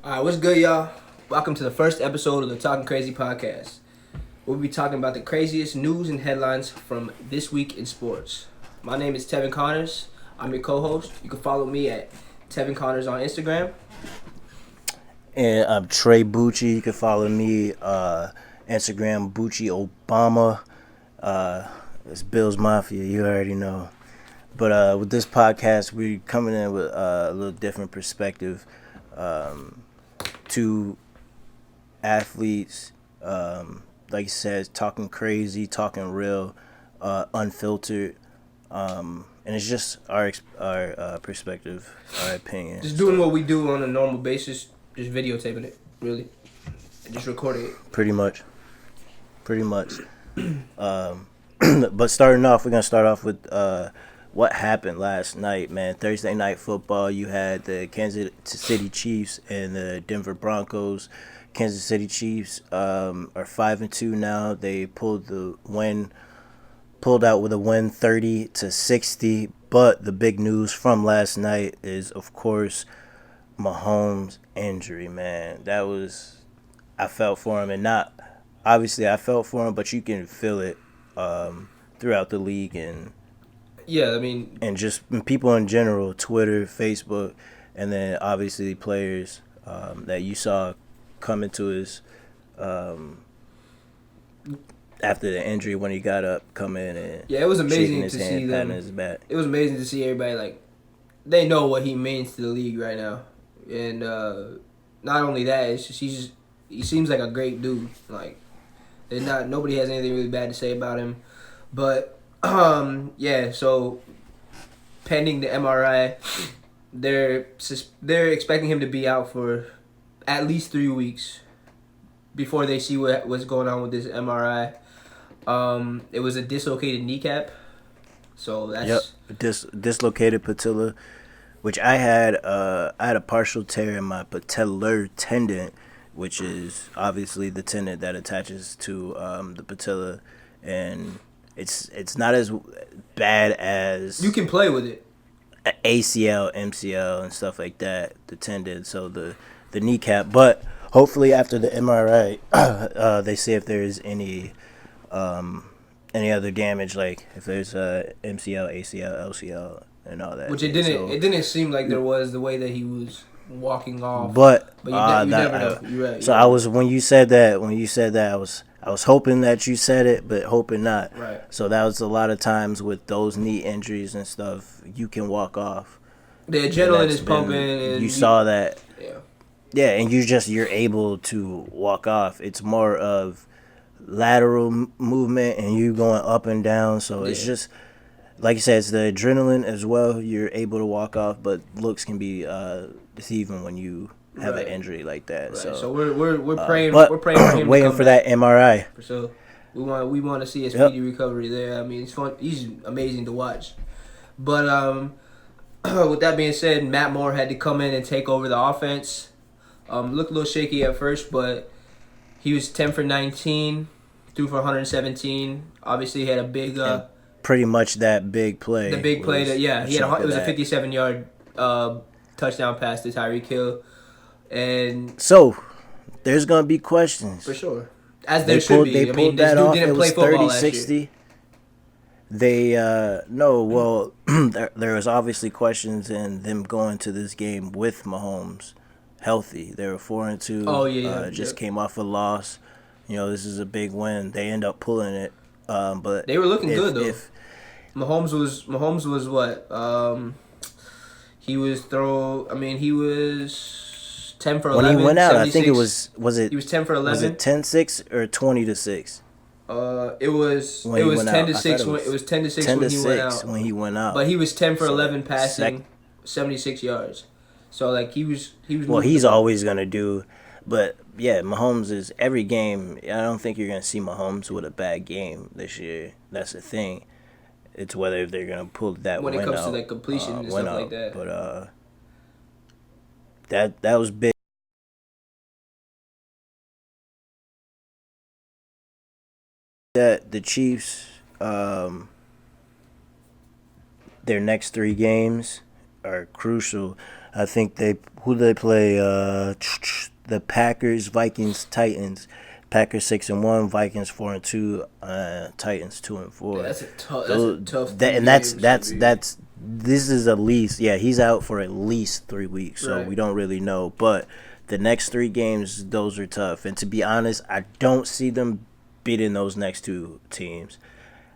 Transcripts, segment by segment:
Alright, what's good, y'all? Welcome to the first episode of the Talkncrazypodcast. We'll be talking about the craziest news and headlines from this week in sports. My name is Tevin Connors. I'm your co-host. You can follow me at Tevin Connors on Instagram. And I'm Tre Bucci. You can follow me Instagram Bucci Obama. It's Bill's Mafia. You already know. But with this podcast, we're coming in with a little different perspective. Two athletes, like you said, talking crazy, talking real, unfiltered, and it's just our perspective, our opinion. Just doing what we do on a normal basis, just videotaping it, really, and just recording it. Pretty much. But starting off, we're gonna start off with what happened last night, man. Thursday night football. You had the Kansas City Chiefs and the Denver Broncos. Kansas City Chiefs are 5-2 now. They pulled out with a win, 30-60. But the big news from last night is, of course, Mahomes' injury. Man, I felt for him, and not obviously I felt for him, but you can feel it throughout the league and. Yeah, I mean, and just people in general, Twitter, Facebook, and then obviously players that you saw come into his after the injury when he got up, come in and it was amazing his to hand, see them. his back. It was amazing to see everybody they know what he means to the league right now, and not only that, it's just he seems like a great dude. Nobody has anything really bad to say about him, but. So pending the MRI, they're expecting him to be out for at least 3 weeks before they see what's going on with this MRI. It was a dislocated kneecap, so that's dislocated patella, which I had a partial tear in my patellar tendon, which is obviously the tendon that attaches to the patella, and It's not as bad as you can play with it. ACL, MCL, and stuff like that. The tendon, so the kneecap. But hopefully after the MRI, they see if there's any other damage, like if there's MCL, ACL, LCL, and all that. Which it didn't. So, it didn't seem like there was the way that he was walking off. But you never know. You're right. So I was when you said that I was hoping that you said it, but hoping not. Right. So that was a lot of times with those knee injuries and stuff, you can walk off. The adrenaline is pumping. And you saw that. Yeah. Yeah, and you're able to walk off. It's more of lateral movement and you going up and down. So it's just, like you said, it's the adrenaline as well. You're able to walk off, but looks can be deceiving when you have an injury like that. Right. So we're praying. We're praying for him waiting for that MRI. For sure. We want to see a speedy recovery there. I mean, it's fun. He's amazing to watch. But with that being said, Matt Moore had to come in and take over the offense. Looked a little shaky at first, but he was 10 for 19, threw for 117. Obviously, he had a big. Pretty much that big play. The big play it was a 57-yard touchdown pass to Tyreek Hill. And so, there's going to be questions. For sure. As there should be. They pulled that off. It was 30-60. There was obviously questions in them going to this game with Mahomes healthy. They were 4-2. Oh, yeah. Just came off a loss. This is a big win. They end up pulling it. But they were looking good, though. Mahomes was what? He was 10 for 11. When he went out, 76. I think it was it? He was 10 for 11. Was it 10-6 or 20-6? It was 10-6 when it was 10-6 when he went out. But he was 10 for 11 passing, 76 yards. So he was. Well, he's always gonna do, but yeah, Mahomes is every game. I don't think you're gonna see Mahomes with a bad game this year. That's the thing. It's whether they're gonna pull that when it comes out, to completion and stuff like that. But that was big. That the Chiefs, their next 3 games are crucial. I think who do they play? The Packers, Vikings, Titans. Packers 6-1, Vikings 4-2, Titans 2-4. That's a tough. And that's this is at least he's out for at least 3 weeks, so we don't really know. But the next 3 games, those are tough. And to be honest, I don't see them beating those next 2 teams.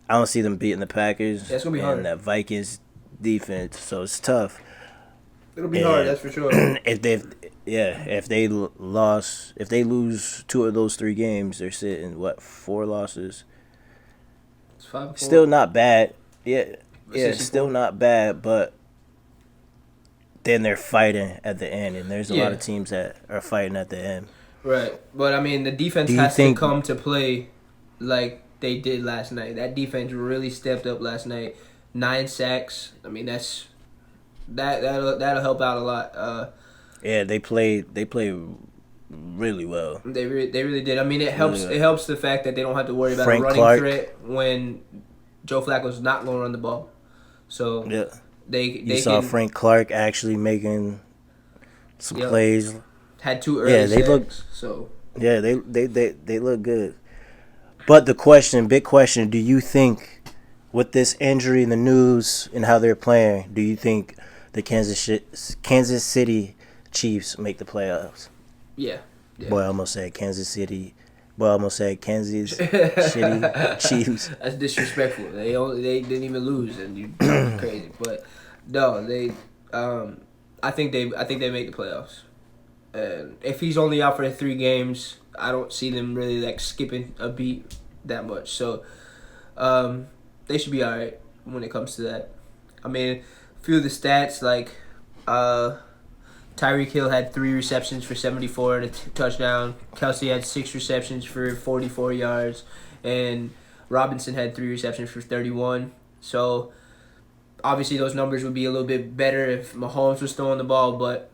I don't see them beating the Packers. That's gonna be hard. And that Vikings defense, so it's tough. It'll be hard, that's for sure. If they lose 2 of those 3 games, they're sitting 4 losses. It's 5-4. Still not bad. Still not bad, but then they're fighting at the end, and there's a lot of teams that are fighting at the end. Right, but I mean, the defense has to come to play like they did last night. That defense really stepped up last night. 9 sacks. I mean, that'll help out a lot. They play really well. They really did. I mean, it helps. It helps the fact that they don't have to worry about Frank a running Clark. threat when Joe Flacco's not going to run the ball. So they saw Frank Clark actually making some plays. Had 2 early sacks. They look good. But the big question, do you think with this injury in the news and how they're playing, do you think the Kansas City Chiefs make the playoffs? Yeah. Boy, I almost said Kansas City. Boy, I almost said Kansas City Chiefs. That's disrespectful. They didn't even lose, and you crazy. But no, I think they make the playoffs. And if he's only out for the 3 games, I don't see them really like skipping a beat that much. So they should be all right when it comes to that. I mean, a few of the stats like Tyreek Hill had 3 receptions for 74 and a touchdown. Kelsey had 6 receptions for 44 yards, and Robinson had 3 receptions for 31. So obviously those numbers would be a little bit better if Mahomes was throwing the ball, but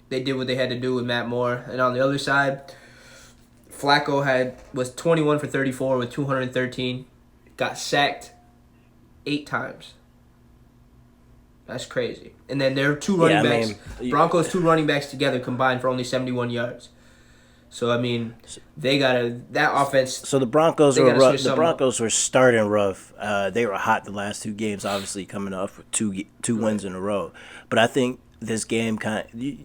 they did what they had to do with Matt Moore. And on the other side, Flacco was 21 for 34 with 213. Got sacked 8 times. That's crazy. And then their 2 running backs, Broncos 2 running backs together combined for only 71 yards. So I mean, they that offense. So the Broncos were rough. The Broncos were starting rough. They were hot the last 2 games, obviously coming off with 2 wins in a row. But I think this game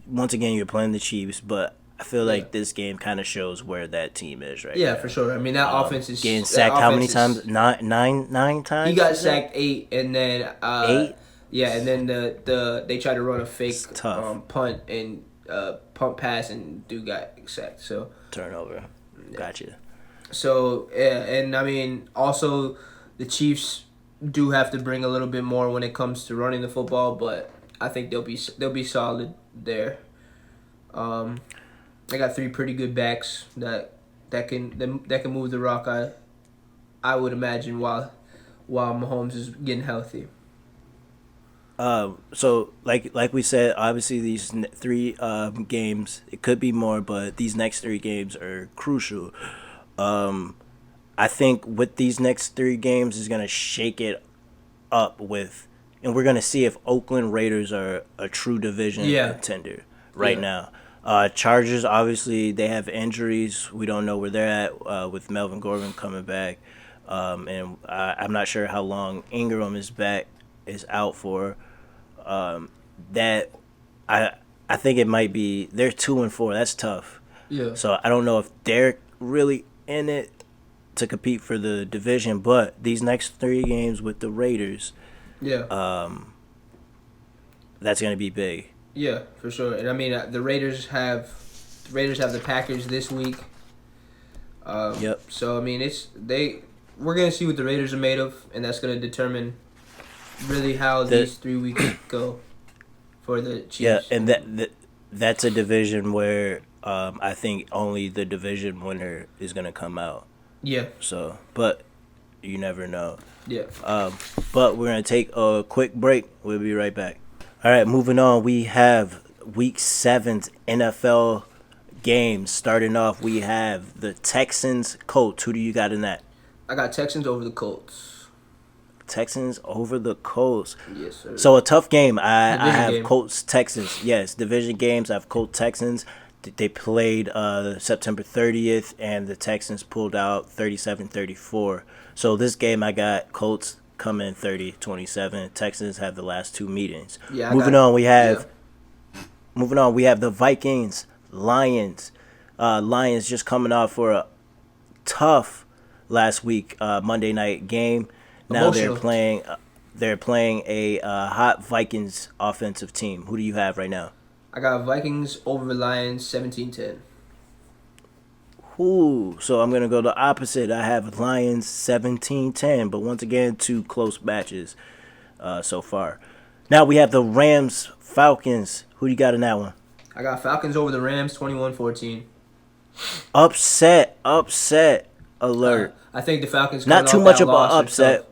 once again you're playing the Chiefs, but I feel like this game kind of shows where that team is right now. Yeah, for sure. I mean, that offense is getting sacked. How many times? Nine times. He got sacked 8, and then 8. Yeah, and then they tried to run a fake punt and pump pass, and dude got sacked. So turnover. Gotcha. So and I mean also the Chiefs do have to bring a little bit more when it comes to running the football, but I think they'll be solid there. They got 3 pretty good backs that can move the rock. I would imagine while Mahomes is getting healthy. So like we said, obviously these 3 games, it could be more, but these next 3 games are crucial. I think with these next 3 games is gonna shake it up and we're gonna see if Oakland Raiders are a true division contender now. Chargers, obviously they have injuries. We don't know where they're at with Melvin Gordon coming back, and I'm not sure how long Ingram is out for. That I think it might be they're 2-4. That's tough. Yeah. So I don't know if they're really in it to compete for the division, but these next 3 games with the Raiders, that's gonna be big. Yeah, for sure. And I mean, the Raiders have the Packers this week. So I mean, we're gonna see what the Raiders are made of, and that's gonna determine really how these 3 weeks go for the Chiefs. Yeah, and that's a division where I think only the division winner is gonna come out. Yeah. So, but you never know. Yeah. But we're gonna take a quick break. We'll be right back. All right, moving on. We have Week 7's NFL games. Starting off, we have the Texans Colts. Who do you got in that? I got Texans over the Colts. Texans over the Colts. Yes, sir. So a tough game. I have game. Colts Texans. Yes, division games. I have Colts Texans. They played September 30th, and the Texans pulled out 37-34. So this game, I got Colts coming 30-27. Texans have the last two meetings. Yeah. Moving on, we have the Vikings, Lions. Lions just coming off for a tough last week Monday night game. Now Emotional. they're playing a hot Vikings offensive team. Who do you have right now? I got Vikings over the Lions 17-10. Ooh, so I'm going to go the opposite. I have Lions 17-10, but once again, two close matches so far. Now we have the Rams, Falcons. Who do you got in that one? I got Falcons over the Rams 21-14. Upset alert. I think the Falcons not too much of an upset.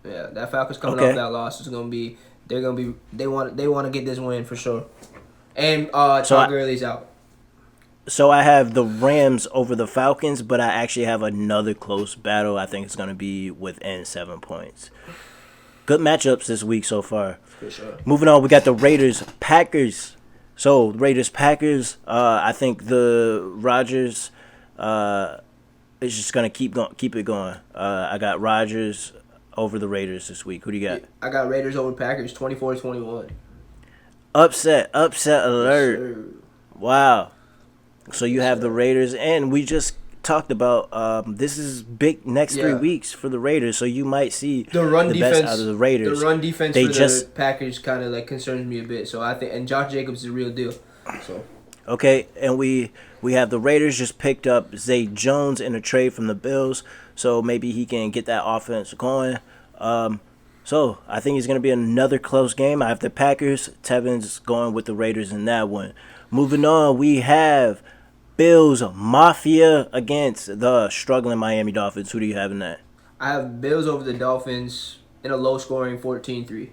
Yeah, that Falcons coming off that loss is gonna be. They want to get this win for sure. And Todd Gurley's out. So I have the Rams over the Falcons, but I actually have another close battle. I think it's gonna be within 7 points. Good matchups this week so far. For sure. Moving on, we got the Raiders, Packers. So Raiders, Packers. I think the Rodgers is just gonna keep it going. I got Rodgers over the Raiders this week. Who do you got? I got Raiders over Packers 24-21. Upset alert! Yes, Wow. So you have the Raiders, and we just talked about this is big next 3 weeks for the Raiders, so you might see the run defense best out of the Raiders. The run defense for the Packers kind of like concerns me a bit. So I think, and Josh Jacobs is the real deal. So okay, and we have the Raiders just picked up Zay Jones in a trade from the Bills, so maybe he can get that offense going. So I think it's going to be another close game. I have the Packers. Tevin's going with the Raiders in that one. Moving on, we have Bills Mafia against the struggling Miami Dolphins. Who do you have in that? I have Bills over the Dolphins in a low-scoring 14-3.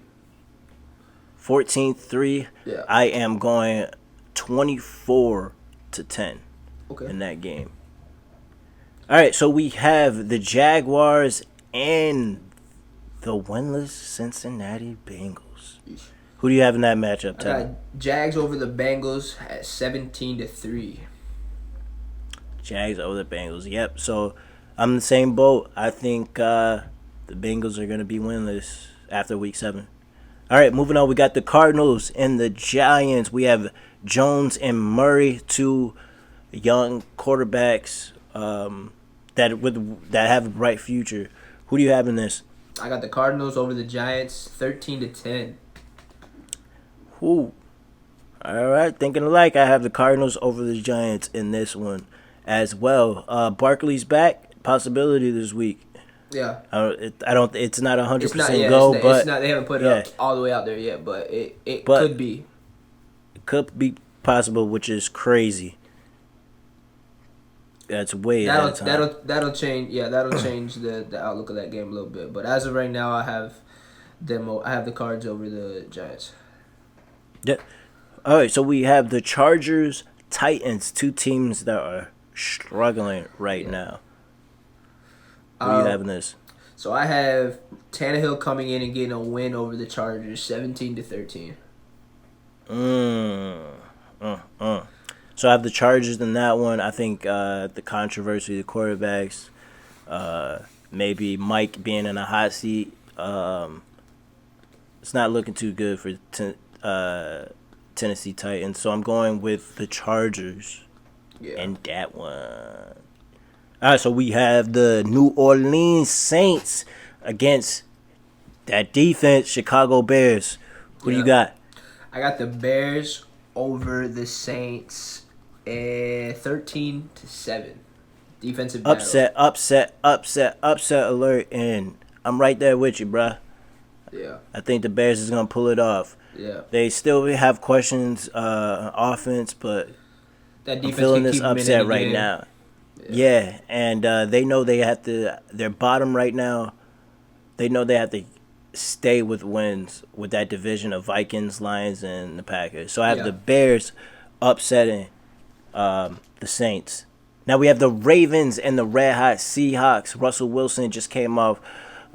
14-3. Yeah. I am going 24-10 in that game. All right, so we have the Jaguars and the winless Cincinnati Bengals. Who do you have in that matchup, Tevin? I got Jags over the Bengals at 17-3. Jags over the Bengals. Yep. So I'm in the same boat. I think the Bengals are going to be winless after week 7. All right, moving on. We got the Cardinals and the Giants. We have Jones and Murray, two young quarterbacks that have a bright future. Who do you have in this? I got the Cardinals over the Giants 13-10. Ooh. All right, thinking alike. I have the Cardinals over the Giants in this one as well. Barkley's back. Possibility this week. Yeah. It's not 100% go, but they haven't put it up all the way out there yet, but it could be. It could be possible, which is crazy. That's way ahead of time. That'll change. Yeah, that'll change the outlook of that game a little bit. But as of right now, I have the Cards over the Giants. Yeah. All right, so we have the Chargers, Titans, two teams that are struggling right now. What do you have in this? So I have Tannehill coming in and getting a win over the Chargers, 17-13. So I have the Chargers in that one. I think the controversy of the quarterbacks, maybe Mike being in a hot seat, it's not looking too good for Tennessee Titans. So I'm going with the Chargers in that one. All right, so we have the New Orleans Saints against that defense, Chicago Bears. Who do you got? I got the Bears over the Saints 13-7. Defensive battle. Upset alert, and I'm right there with you, bruh. Yeah. I think the Bears is going to pull it off. Yeah. They still have questions on offense, but that defense I'm feeling this upset right now. Yeah, and they know they have to. They're bottom right now. They know they have to stay with wins with that division of Vikings, Lions, and the Packers. So I have the Bears upsetting the Saints. Now we have the Ravens and the Red Hot Seahawks. Russell Wilson just came off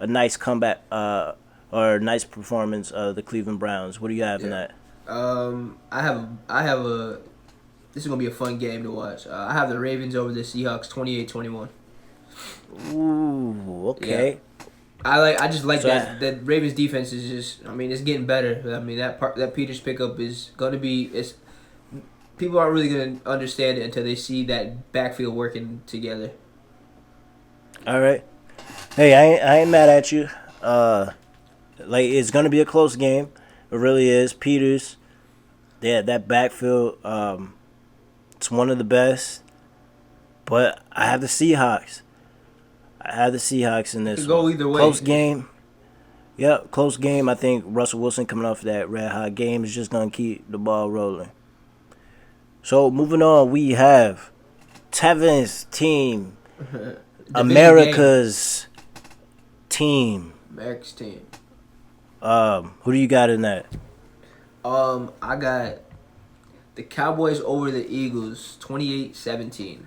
a nice comeback or a nice performance of the Cleveland Browns. What do you have in that? I have a. This is gonna be a fun game to watch. I have the Ravens over the Seahawks, 28-21. Ooh, okay. Yeah. I just like that Ravens defense is just. I mean, it's getting better. I mean, that Peters pickup is gonna be. It's people aren't really gonna understand it until they see that backfield working together. All right. Hey, I ain't mad at you. Like it's gonna be a close game. It really is. Peters, that backfield. It's one of the best. But I have the Seahawks. I have the Seahawks in this. Could go either way. Close game. Yep, close game. I think Russell Wilson coming off that red hot game is just gonna keep the ball rolling. So moving on, we have Tevin's team, America's team. America's team. Who do you got in that? I got the Cowboys over the Eagles, 28-17.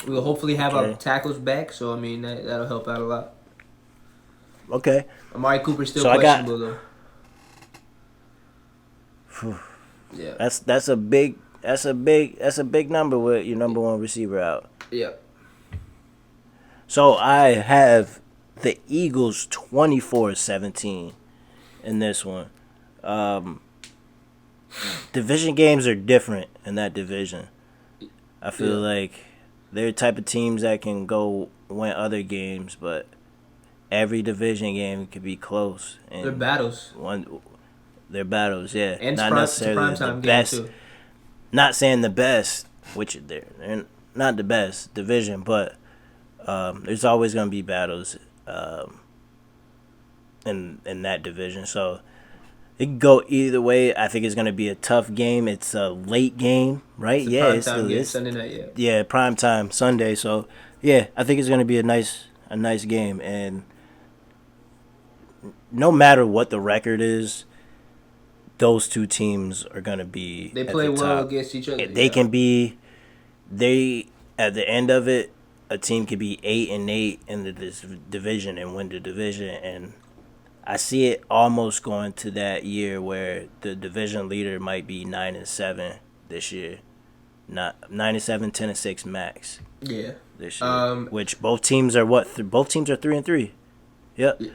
We will hopefully have our tackles back, so I mean that'll help out a lot. Okay. Amari Cooper's still So questionable though. Yeah. That's a big number with your number one receiver out. Yeah. So I have the Eagles 24-17 in this one. Division games are different in that division. I feel like they're the type of teams that can go win other games, but every division game could be close. And they're battles. They're battles, yeah. And not necessarily the best. Too. Not saying the best, which they're not the best division, but there's always going to be battles in that division. So it can go either way. I think it's going to be a tough game. It's a late game, right? It's Sunday night, Yeah, prime time Sunday. So yeah, I think it's going to be a nice game. And no matter what the record is, those two teams are going to be. They play well against each other. They can be. At the end of it, a team could be 8-8 in this division and win the division, and I see it almost going to that year where the division leader might be 9-7 this year, not 9-7, 10-6 max. Yeah. This year, which both teams are both teams are 3-3. Yep. Yeah.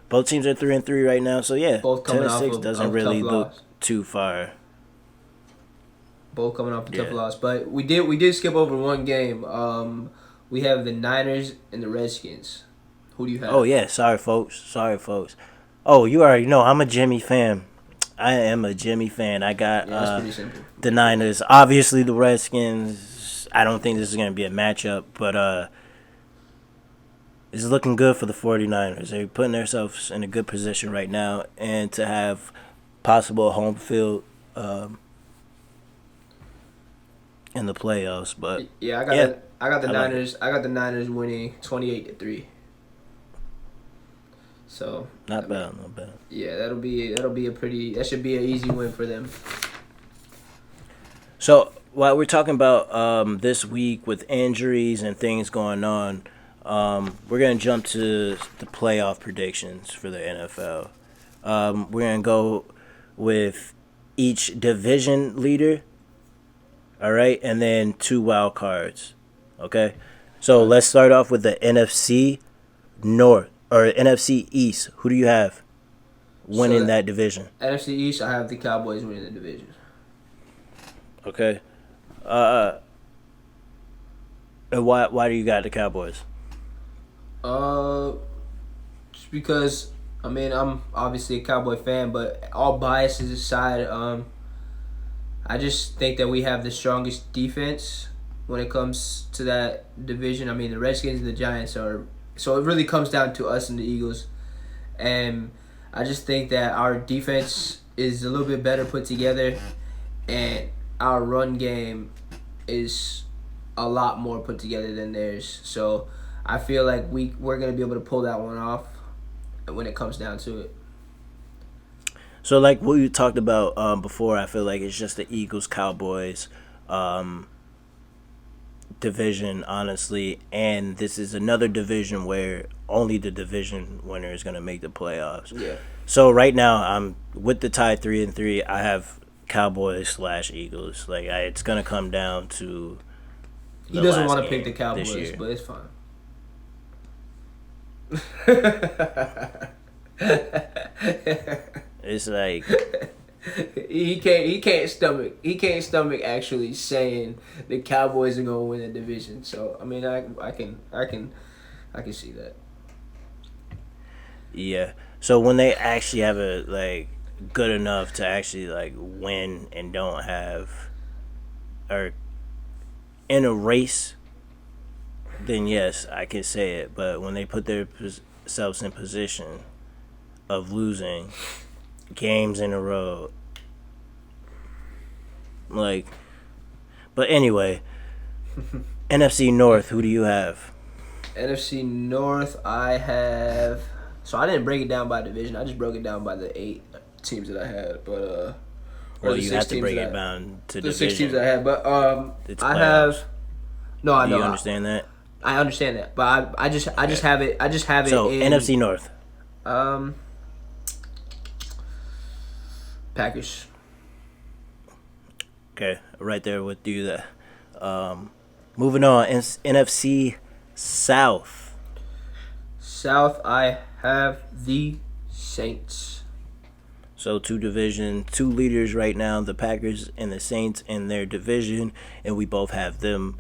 Both teams are 3-3 right now, so yeah, both 10-6 doesn't really look too far. Both coming off a tough loss, but we did skip over one game. We have the Niners and the Redskins. Who do you have? Oh yeah, sorry folks. Oh, you already know I'm a Jimmy fan. I am a Jimmy fan. I got that's pretty simple. The Niners. Obviously the Redskins. I don't think this is gonna be a matchup, but it's looking good for the 49ers. They're putting themselves in a good position right now, and to have possible home field in the playoffs. But yeah, I got the Niners. I got the Niners winning 28-3. So not bad. Yeah, that should be an easy win for them. So while we're talking about this week with injuries and things going on, we're gonna jump to the playoff predictions for the NFL. We're gonna go with each division leader. All right, and then 2 wild cards. Okay, so let's start off with the NFC North or NFC East. Who do you have winning that division? NFC East, I have the Cowboys winning the division. Okay. And why do you got the Cowboys? Just because I mean I'm obviously a Cowboy fan, but all biases aside, I just think that we have the strongest defense when it comes to that division. I mean, the Redskins and the Giants are... So it really comes down to us and the Eagles. And I just think that our defense is a little bit better put together, and our run game is a lot more put together than theirs. So I feel like we're going to be able to pull that one off when it comes down to it. So, like what you talked about before, I feel like it's just the Eagles, Cowboys division, honestly, and this is another division where only the division winner is going to make the playoffs. Yeah. So right now, I'm with the tie 3-3. I have Cowboys/Eagles. Like it's going to come down to. He doesn't want to pick the Cowboys, but it's fine. It's like he can't stomach actually saying the Cowboys are gonna win the division. So I mean I can see that. Yeah. So when they actually have a like good enough to actually like win and don't have or in a race, then yes, I can say it. But when they put themselves in position of losing games in a row, like, but anyway, NFC North, who do you have? NFC North, I have. So I didn't break it down by division. I just broke it down by the 8 teams that I had. But well, you have to break it down to the division. 6 teams I had. But It's I playoffs. have. No, I know. Do you understand that? I understand that, but I just have it. I just have it. So in, NFC North. Packers. Okay, right there with you. There. Moving on, NFC South. South, I have the Saints. So 2 leaders right now, the Packers and the Saints in their division, and we both have them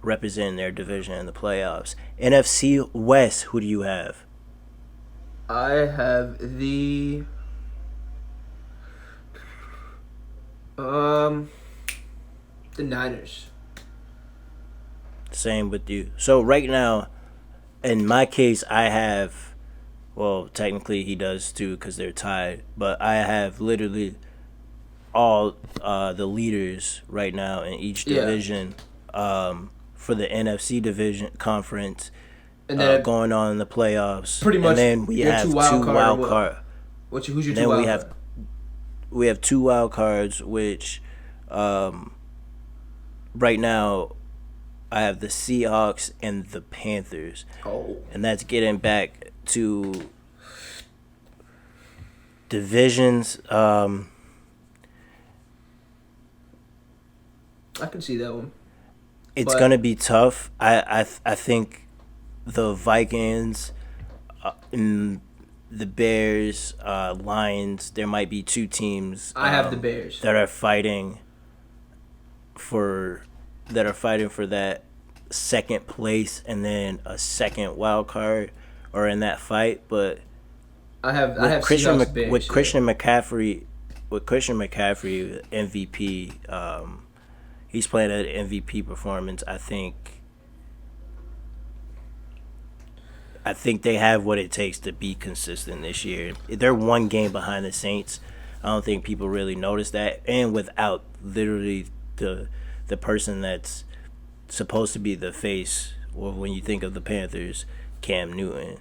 representing their division in the playoffs. NFC West, who do you have? I have the Niners. Same with you. So right now, in my case, I have, well, technically he does too because they're tied, but I have literally all the leaders right now in each division for the NFC division conference and then going on in the playoffs. Pretty much. And then we have 2 wild cards. Who's your 2 wild cards? We have 2 wild cards, which right now I have the Seahawks and the Panthers. Oh. And that's getting back to divisions. I can see that one. It's going to be tough. I think the Vikings and the Bears, Lions, there might be 2 teams. I have the Bears that are fighting for that second place and then a second wild card or in that fight. But I have Christian Bears, with Christian McCaffrey MVP, he's playing an MVP performance. I think they have what it takes to be consistent this year. They're 1 game behind the Saints. I don't think people really notice that. And without literally the person that's supposed to be the face, or when you think of the Panthers, Cam Newton.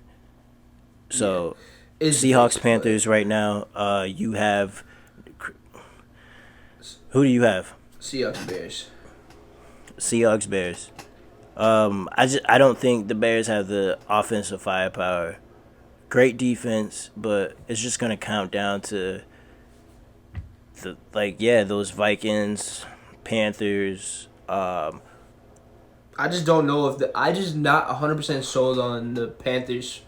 So, Seahawks, Panthers right now, you have... Who do you have? Seahawks, Bears. Seahawks, Bears. I don't think the Bears have the offensive firepower. Great defense, but it's just gonna count down to those Vikings, Panthers. I just don't know I just not 100% sold on the Panthers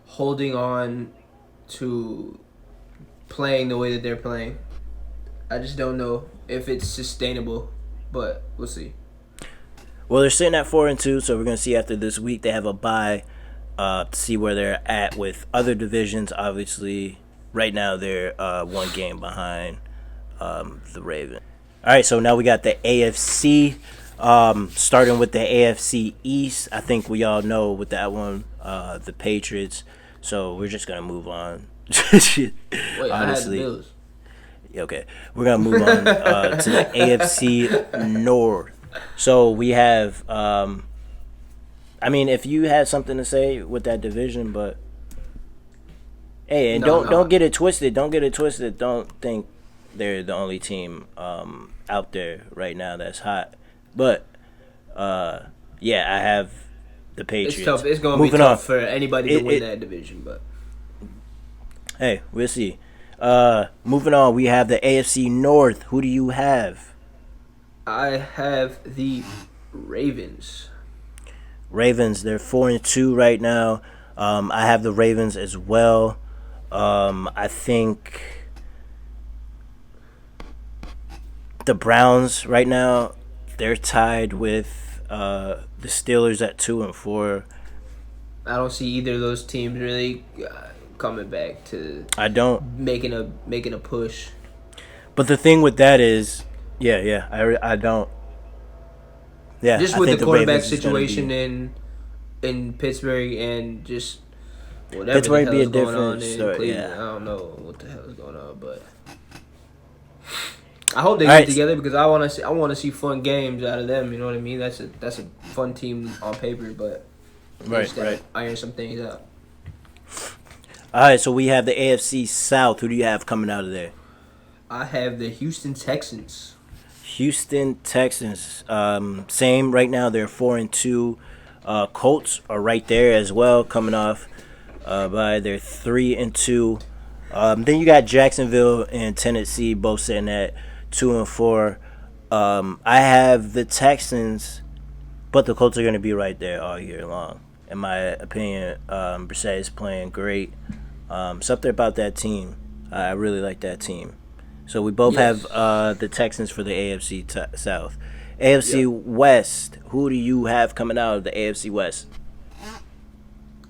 holding on to playing the way that they're playing. I just don't know if it's sustainable, but we'll see. Well, they're sitting at 4-2, so we're gonna see after this week. They have a bye to see where they're at with other divisions. Obviously, right now they're 1 game behind the Ravens. All right, so now we got the AFC. Starting with the AFC East, I think we all know with that one, the Patriots. So we're just gonna move on. Wait, honestly, I had the Bills. Okay, we're gonna move on to the AFC North. So we have, I mean, if you had something to say with that division, but hey, and don't get it twisted. Don't get it twisted. Don't think they're the only team out there right now that's hot. But Yeah, I have the It's Patriots. tough. It's gonna be Moving tough on. for anybody to win that division, but Hey, we'll see. Moving on, we have the AFC North. Who do you have? I have the Ravens. Ravens. They're 4-2 right now. I have the Ravens as well. I think the Browns right now, they're tied with the Steelers at 2-4. I don't see either of those teams really coming back to I don't. making a push. But the thing with that is, I don't. Yeah, Just I with think the the quarterback Ravens is gonna situation be, in Pittsburgh and just whatever Pittsburgh the be hell a is going on different in story. Cleveland. Yeah. I don't know what the hell is going on, but I hope they All get right. together because I want to see fun games out of them. You know what I mean? That's a fun team on paper, but Right. iron some things out. All right, so we have the AFC South. Who do you have coming out of there? I have the Houston Texans. Houston Texans. Same right now. They're 4-2. Colts are right there as well, coming off by their 3-2. Then you got Jacksonville and Tennessee both sitting at 2-4. I have the Texans, but the Colts are going to be right there all year long. In my opinion, Brissett is playing great. Something about that team. I really like that team. So we both have the Texans for the AFC South. AFC West, who do you have coming out of the AFC West?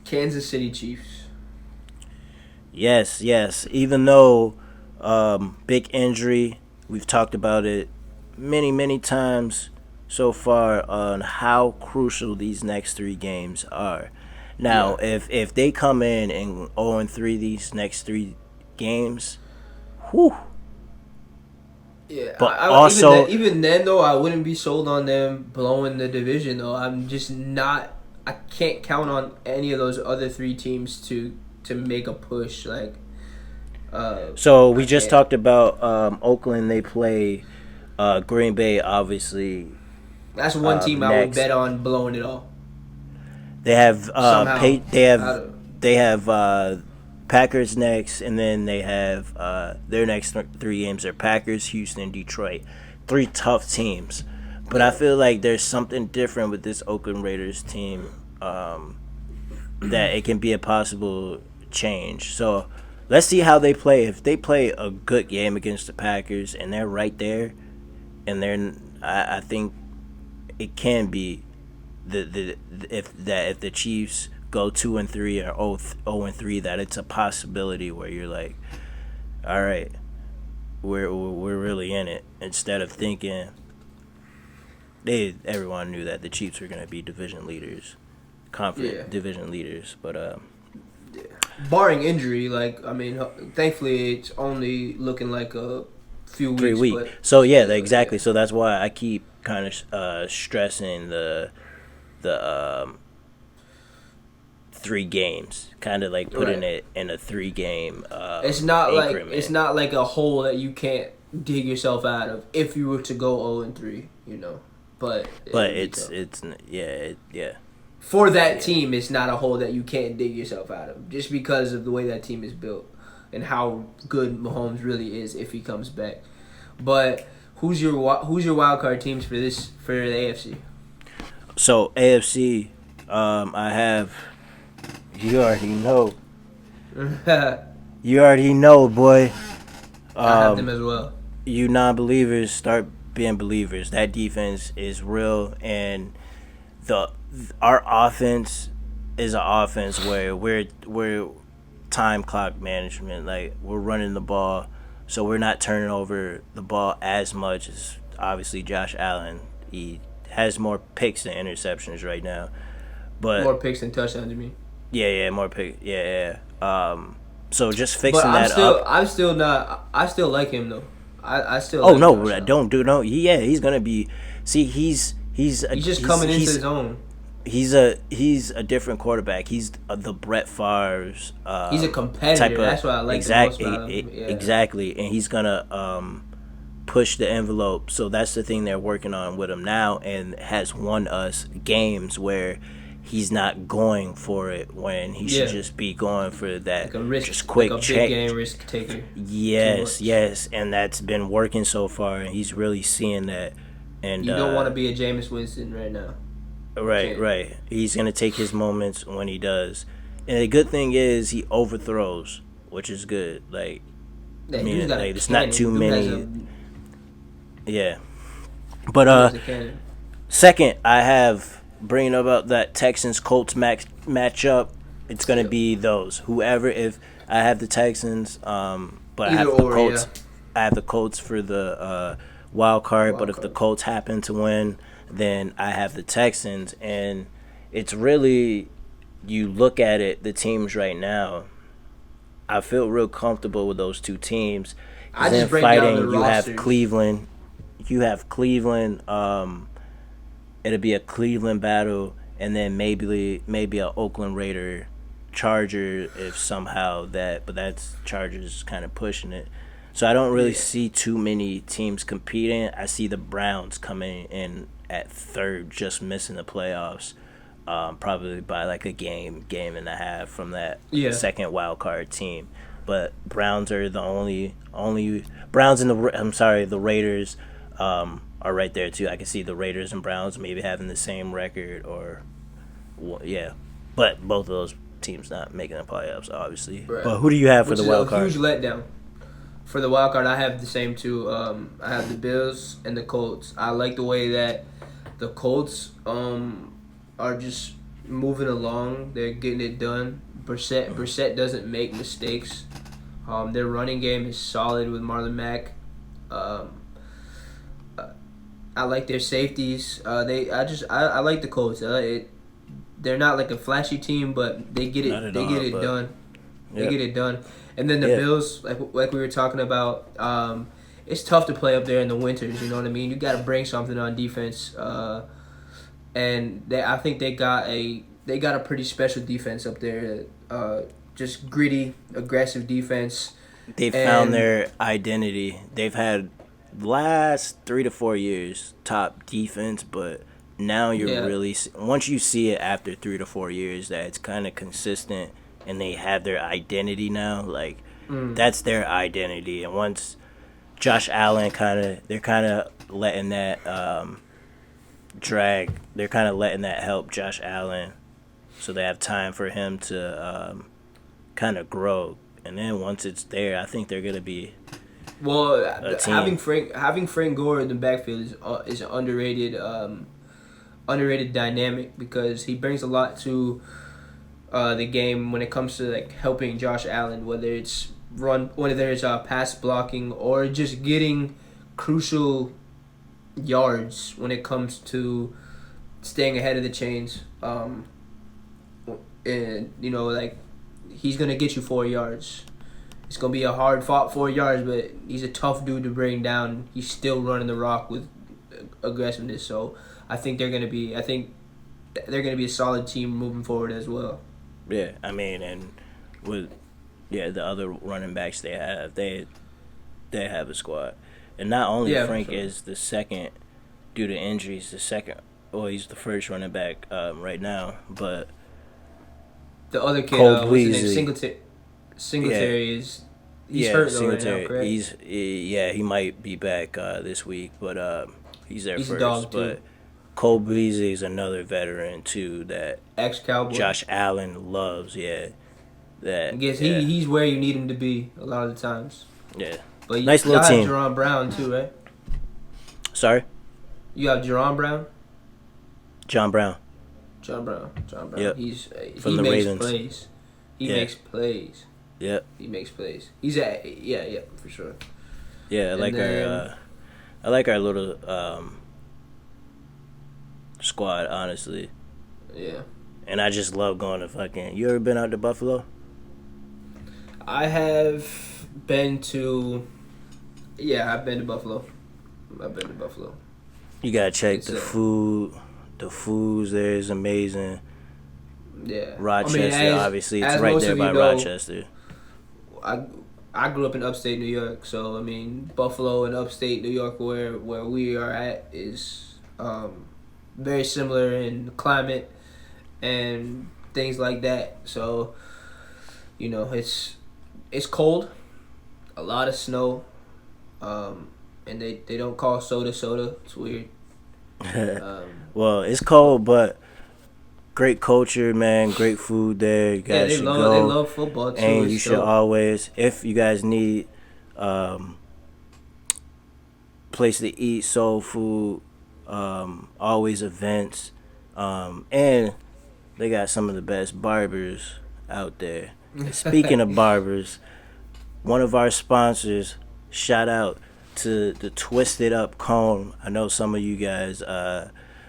Kansas City Chiefs. Yes. Even though big injury, we've talked about it many times so far on how crucial these next 3 games are. Now, if they come in and 0-3 these next 3 games, whew. Yeah, But also, even then though, I wouldn't be sold on them blowing the division though. I'm just not. I can't count on any of those other 3 teams to make a push. Like, so we just talked about Oakland. They play Green Bay, obviously. That's one team I would bet on blowing it all. They have Somehow. they have Packers next, and then they have their next 3 games are Packers, Houston, Detroit. 3 tough teams, but I feel like there's something different with this Oakland Raiders team that it can be a possible change. So let's see how they play. If they play a good game against the Packers and they're right there, and I think it can be if the Chiefs go 2-3 or 0-3, that it's a possibility where you're like, all right, we're really in it. Instead of thinking everyone knew that the Chiefs were going to be division leaders, division leaders, but barring injury, thankfully it's only looking like a few weeks. 3 weeks. So exactly. So that's why I keep kind of stressing the 3 games, kind of like putting it in a 3-game. It's not increment. like it's not like a hole that you can't dig yourself out of if you were to go 0-3, But it's for that team, it's not a hole that you can't dig yourself out of, just because of the way that team is built and how good Mahomes really is if he comes back. But who's your wild card teams for the AFC? So AFC, I have. You already know. You already know, boy. I have them as well. You non-believers start being believers. That defense is real, and our offense is an offense where we're time clock management. Like, we're running the ball, so we're not turning over the ball as much as obviously Josh Allen. He has more picks than interceptions right now, but more picks than touchdowns. You mean? Yeah, more picks. Yeah. So just fixing up. I still like him though. I still. Oh like no! Don't do no. Yeah, he's gonna be. See, he's just coming into his own. He's a different quarterback. He's the Brett Favre's. He's a competitor. That's what I like the most about him. Yeah. Exactly, and he's gonna push the envelope. So that's the thing they're working on with him now, and has won us games where he's not going for it when he should just be going for that like a risk, just quick like a check. big game risk taker. Yes, and that's been working so far, and he's really seeing that. And you don't want to be a Jameis Winston right now. Right. He's gonna take his moments when he does, and the good thing is he overthrows, which is good. Like, Yeah, I mean, like it's not too many. Yeah, but second, I have bringing about that Texans Colts matchup. It's gonna be those whoever. If I have the Texans, but I have the Colts. Yeah. I have the Colts for the wild card. But if the Colts happen to win, then I have the Texans. And it's really, you look at it, the teams right now, I feel real comfortable with those two teams. I just break down the you rosters. have Cleveland. You have Cleveland. It'll be a Cleveland battle, and then maybe a Oakland Raider Charger if somehow that. But that's Chargers kind of pushing it. So I don't really see too many teams competing. I see the Browns coming in at third, just missing the playoffs, probably by like a game and a half from that second wild card team. But Browns are the only Browns and the Raiders are right there too. I can see the Raiders and Browns maybe having the same record but both of those teams not making the playoffs, obviously. Right. But who do you have for the wild card? Huge letdown. For the wild card, I have the same two. I have the Bills and the Colts. I like the way that the Colts are just moving along. They're getting it done. Brissett doesn't make mistakes. Their running game is solid with Marlon Mack. I like their safeties. I like the Colts. They're not like a flashy team, but they get it. They get it done. They get it done. And then the Bills, like we were talking about, it's tough to play up there in the winters. You know what I mean? You got to bring something on defense. And I think they got a pretty special defense up there. Just gritty, aggressive defense. They found their identity. They've had last 3 to 4 years top defense, but now you're really, once you see it after 3 to 4 years that it's kind of consistent and they have their identity now, like that's their identity. And once Josh Allen they're kind of letting that drag, they're kind of letting that help Josh Allen, so they have time for him to kind of grow. And then once it's there, I think they're gonna be. Well, having Frank Gore in the backfield is an underrated dynamic, because he brings a lot to the game when it comes to like helping Josh Allen, whether it's pass blocking or just getting crucial yards when it comes to staying ahead of the chains. And like he's gonna get you 4 yards. It's going to be a hard-fought 4 yards, but he's a tough dude to bring down. He's still running the rock with aggressiveness. So I think they're going to be a solid team moving forward as well. Yeah, I mean, and with the other running backs they have a squad. And not only Frank is the second due to injuries, he's the first running back right now, but the other kid, Singletary is hurt though right now, correct? He might be back this week, but he's there first. A dog too. But Cole Beasley is another veteran too that ex-Cowboy Josh Allen loves. I guess he's where you need him to be a lot of the times. Yeah, but nice little team. You have Jerron Brown too, right? Sorry, you have Jerron Brown. John Brown. Yep. He makes Ravens. Plays. He makes plays. Yep. He makes plays. For sure. Yeah, I like our little squad, honestly. Yeah. And I just love going to fucking. You ever been out to Buffalo? I have been to. Yeah, I've been to Buffalo. You gotta check the food. The foods there is amazing. Yeah. Rochester, obviously, it's right there by Rochester. I I grew up in upstate New York, so I mean Buffalo and upstate New York, where we are at, is very similar in climate and things like that. So it's cold, a lot of snow, and they don't call soda soda. It's weird. Well, it's cold, but great culture, man. Great food there. You Yeah, guys should they go, love football too. and It's you should dope. always, if you guys need place to eat, soul food, always events, and they got some of the best barbers out there. And speaking of barbers, one of our sponsors, shout out to the Twisted Up Comb. I know some of you guys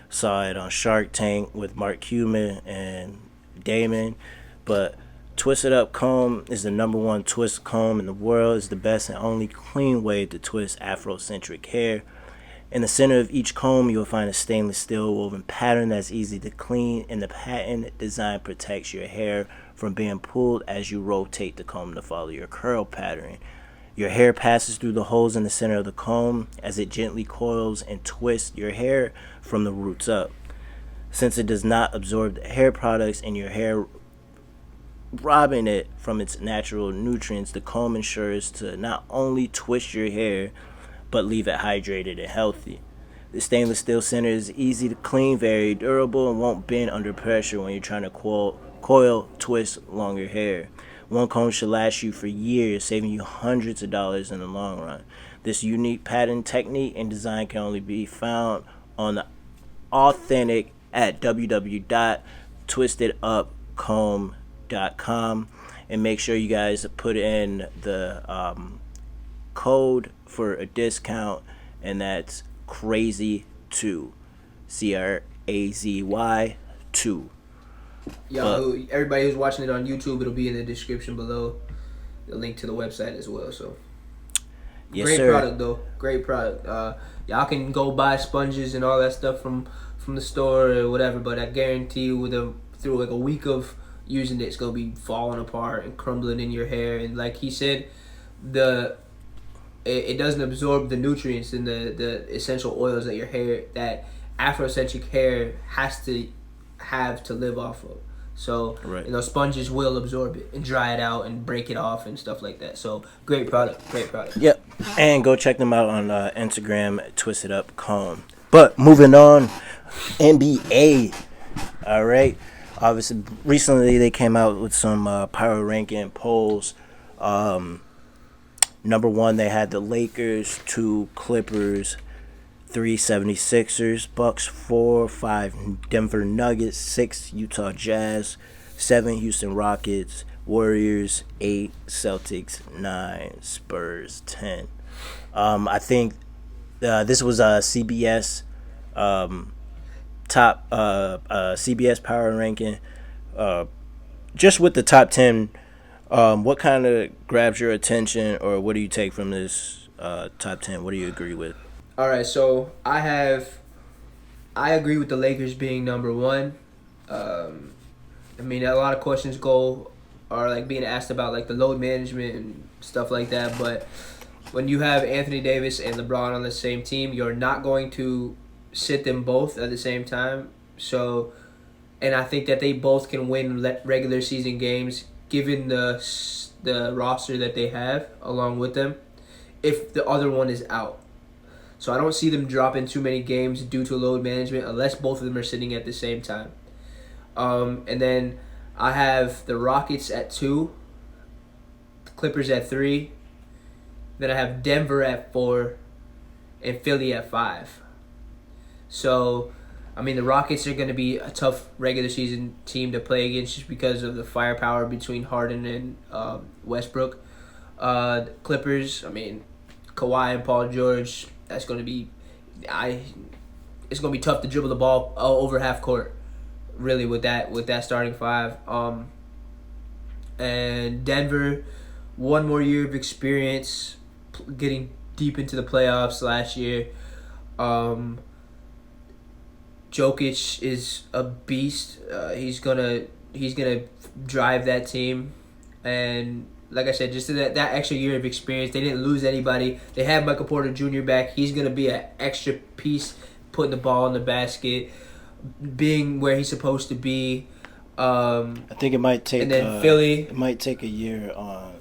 saw it on Shark Tank with Mark Cuban and Damon, but Twisted Up Comb is the number one twist comb in the world. It's the best and only clean way to twist Afrocentric hair. In the center of each comb, you'll find a stainless steel woven pattern that's easy to clean, and the patent design protects your hair from being pulled as you rotate the comb to follow your curl pattern. Your hair passes through the holes in the center of the comb as it gently coils and twists your hair from the roots up. Since it does not absorb the hair products in your hair, robbing it from its natural nutrients, the comb ensures to not only twist your hair, but leave it hydrated and healthy. The stainless steel center is easy to clean, very durable, and won't bend under pressure when you're trying to coil, twist longer hair. One comb should last you for years, saving you hundreds of dollars in the long run. This unique pattern technique and design can only be found on the Authentic at www.twistedupcomb.com, and make sure you guys put in the code for a discount, and that's crazy2, CRAZY2. Everybody who's watching it on YouTube, it'll be in the description below, the link to the website as well. So Yes, great sir. product though, great product. Y'all can go buy sponges and all that stuff from the store or whatever, but I guarantee you, through like a week of using it, it's gonna be falling apart and crumbling in your hair. And like he said, it doesn't absorb the nutrients and the essential oils that that Afrocentric hair has to have to live off of. So Right. Sponges will absorb it and dry it out and break it off and stuff like that. So great product. Yep. And go check them out on Instagram at Twisted Up Comb. But moving on, NBA. All right. Obviously, recently they came out with some power ranking polls. Number one, they had the Lakers, 2 Clippers, 3 76ers, Bucks 4, 5 Denver Nuggets, 6 Utah Jazz, 7 Houston Rockets, Warriors 8, Celtics 9, Spurs 10. I think this was a CBS top CBS power ranking. Just with the top 10, what kind of grabs your attention, or what do you take from this top 10? What do you agree with? All right, so I agree with the Lakers being number one. I mean, a lot of questions are like being asked about like the load management and stuff like that. But when you have Anthony Davis and LeBron on the same team, you're not going to sit them both at the same time. So, and I think that they both can win regular season games given the roster that they have along with them, if the other one is out. So I don't see them dropping too many games due to load management unless both of them are sitting at the same time. And then I have the Rockets at 2, the Clippers at 3, then I have Denver at 4, and Philly at 5. So, I mean, the Rockets are going to be a tough regular season team to play against just because of the firepower between Harden and Westbrook. The Clippers, I mean, Kawhi and Paul George, that's going to be, it's going to be tough to dribble the ball over half court, really, with that starting 5. And Denver, one more year of experience, getting deep into the playoffs last year. Jokic is a beast. He's gonna drive that team, and like I said, just that extra year of experience. They didn't lose anybody. They have Michael Porter Jr. back. He's gonna be an extra piece, putting the ball in the basket, being where he's supposed to be. I think it might take. And then Philly. It might take a year on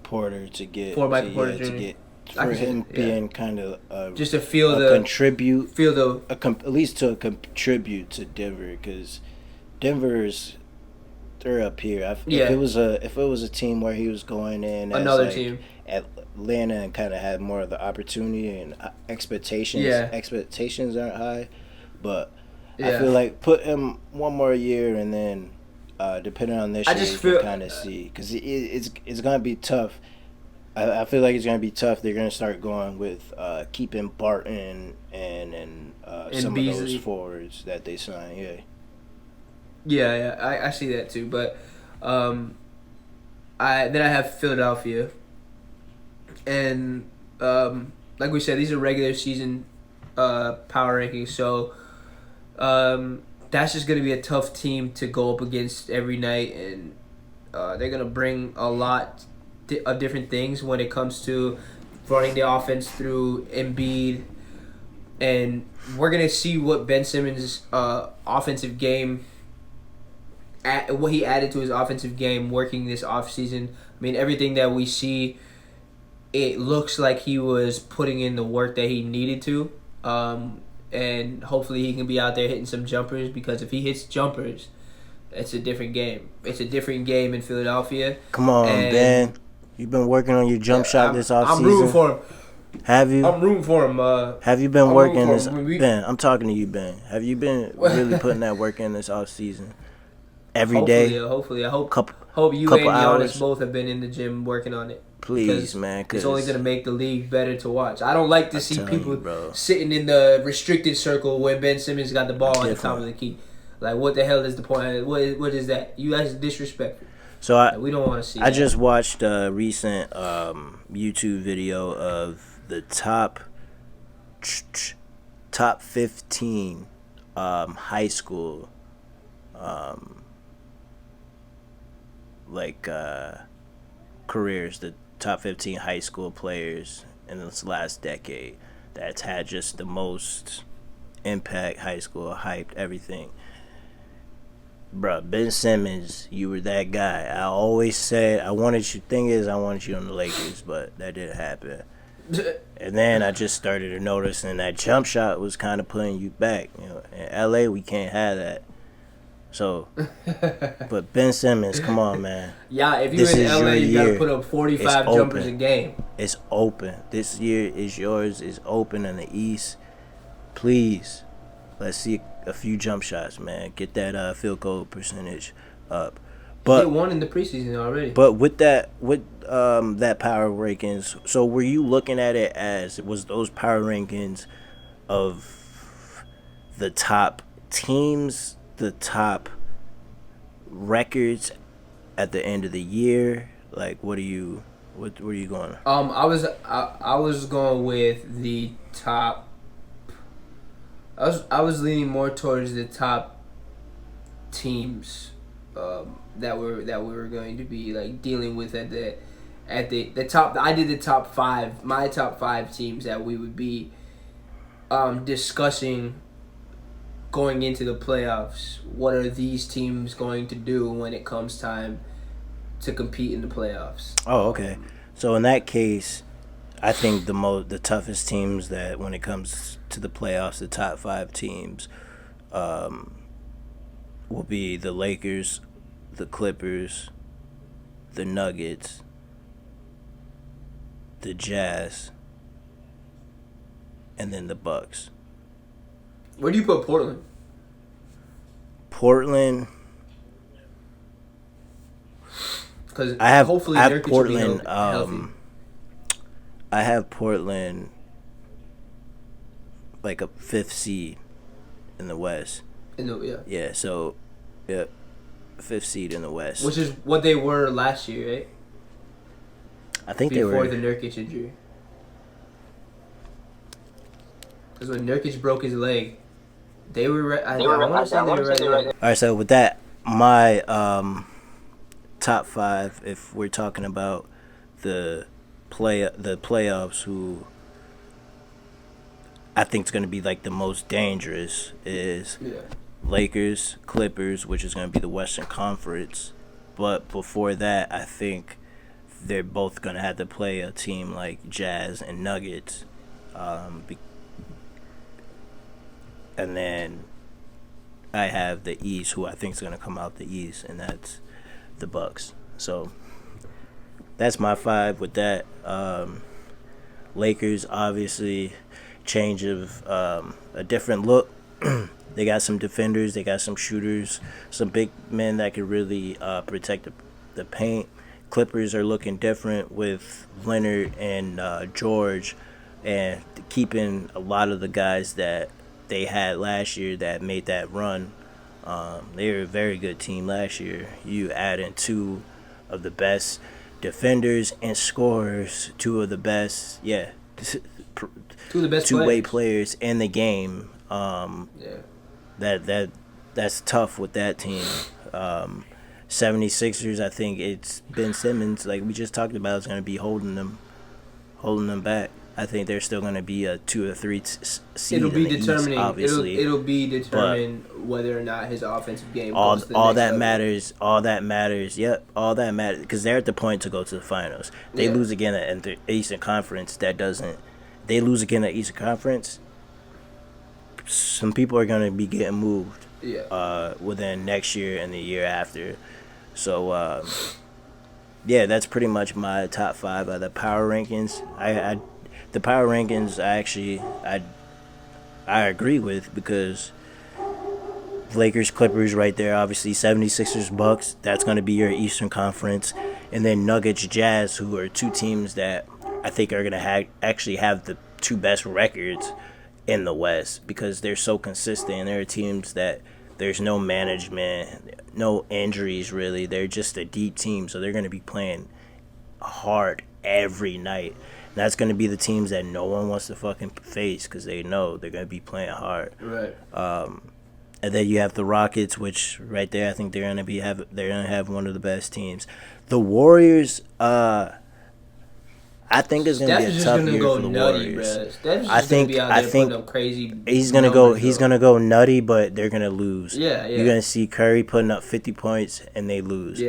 Porter to get For Michael Porter Jr. to get for him being kind of just to feel contribute, at least to contribute to Denver, because Denver's they're up here. If it was a team where he was going in as another team, Atlanta, and kind of had more of the opportunity and expectations. Yeah. Expectations aren't high, but yeah. I feel like put him one more year and then. Depending on this year, you can kind of see, because it's gonna be tough. I feel like it's gonna be tough. They're gonna start going with keeping Barton and some Beasley. of those forwards that they signed. I see that too. But I have Philadelphia, and like we said, these are regular season power rankings. So. That's just going to be a tough team to go up against every night, and they're going to bring a lot of different things when it comes to running the offense through Embiid, and we're going to see what Ben Simmons' offensive game, what he added to his offensive game working this offseason. I mean, everything that we see, it looks like he was putting in the work that he needed to. And hopefully he can be out there hitting some jumpers, because if he hits jumpers, it's a different game. It's a different game in Philadelphia. Come on, Ben. You've been working on your jump shot this offseason. I'm rooting for him. Have you? I'm rooting for him. Have you been working this? Ben, I'm talking to you, Ben. Have you been really putting that work in this offseason? Every day? Hopefully. I hope you couple and hours. Giannis both have been in the gym working on it. Please, man. It's only going to make the league better to watch. I don't like to see people you, sitting in the restricted circle when Ben Simmons got the ball at the top of the key. Like, what the hell is the point? What is that? You guys are disrespectful. So we don't want to see I just watched a recent YouTube video of the top 15 high school careers, the top 15 high school players in this last decade that's had just the most impact, high school, hyped, everything. Bruh, Ben Simmons, you were that guy. I always said I wanted you on the Lakers, but that didn't happen. And then I just started noticing that jump shot was kind of putting you back. You know, in LA we can't have that. So, but Ben Simmons, come on, man. Yeah, if you're in LA, you gotta put up 45 jumpers a game. It's open. This year is yours. It's open in the East. Please, let's see a few jump shots, man. Get that field goal percentage up. But they won in the preseason already. But with that power rankings, so were you looking at it as, was those power rankings of the top teams, the top records at the end of the year? Like, what were you going? I was going with the top. I was leaning more towards the top teams that we were going to be like dealing with at the top. I did the top 5, my top 5 teams that we would be discussing going into the playoffs. What are these teams going to do when it comes time to compete in the playoffs? Oh, okay. So in that case, I think the toughest teams that when it comes to the playoffs, the top 5 teams, will be the Lakers, the Clippers, the Nuggets, the Jazz, and then the Bucks. Where do you put Portland? Portland. Because I have Nurkic Portland. will be healthy. I have Portland like a 5th seed in the West. Yeah. So, yeah, 5th seed in the West, which is what they were last year, right? I think before the Nurkic injury. Because when Nurkic broke his leg, they were. I want to say they were right there. All right. So with that, my top 5, if we're talking about the playoffs, who I think is going to be like the most dangerous is Lakers, Clippers, which is going to be the Western Conference. But before that, I think they're both going to have to play a team like Jazz and Nuggets. And then I have the East, who I think is going to come out the East, and that's the Bucks. So that's my 5 with that. Lakers, obviously, change of a different look. They got some defenders, they got some shooters, some big men that can really protect the paint. Clippers are looking different with Leonard and George, and keeping a lot of the guys that they had last year that made that run. They were a very good team last year. You add in 2 of the best defenders and scorers, 2 of the best, 2 of the best two-way players in the game. That's tough with that team. 76ers, I think it's Ben Simmons, like we just talked about, is going to be holding them back. I think they're still going to be a 2 or 3 seed. It'll be in the determining. East, obviously. It'll be determined whether or not his offensive game. All that level. matters. All that matters. Yep, all that matters because they're at the point to go to the finals. They lose again at the Eastern Conference. They lose again at Eastern Conference. Some people are going to be getting moved. Within next year and the year after. So that's pretty much my top 5 of the power rankings. The power rankings I agree with, because Lakers, Clippers right there, obviously 76ers, Bucks, that's going to be your Eastern Conference, and then Nuggets, Jazz, who are 2 teams that I think are going to actually have the 2 best records in the West, because they're so consistent. They're teams that there's no management, no injuries really. They're just a deep team, so they're going to be playing hard every night. And that's going to be the teams that no one wants to fucking face, because they know they're going to be playing hard. Right. And then you have the Rockets, which right there, I think they're going to have one of the best teams. The Warriors, I think it's gonna be a tough year for the Warriors. I think crazy. He's gonna go nutty, but they're gonna lose. You're gonna see Curry putting up 50 points and they lose.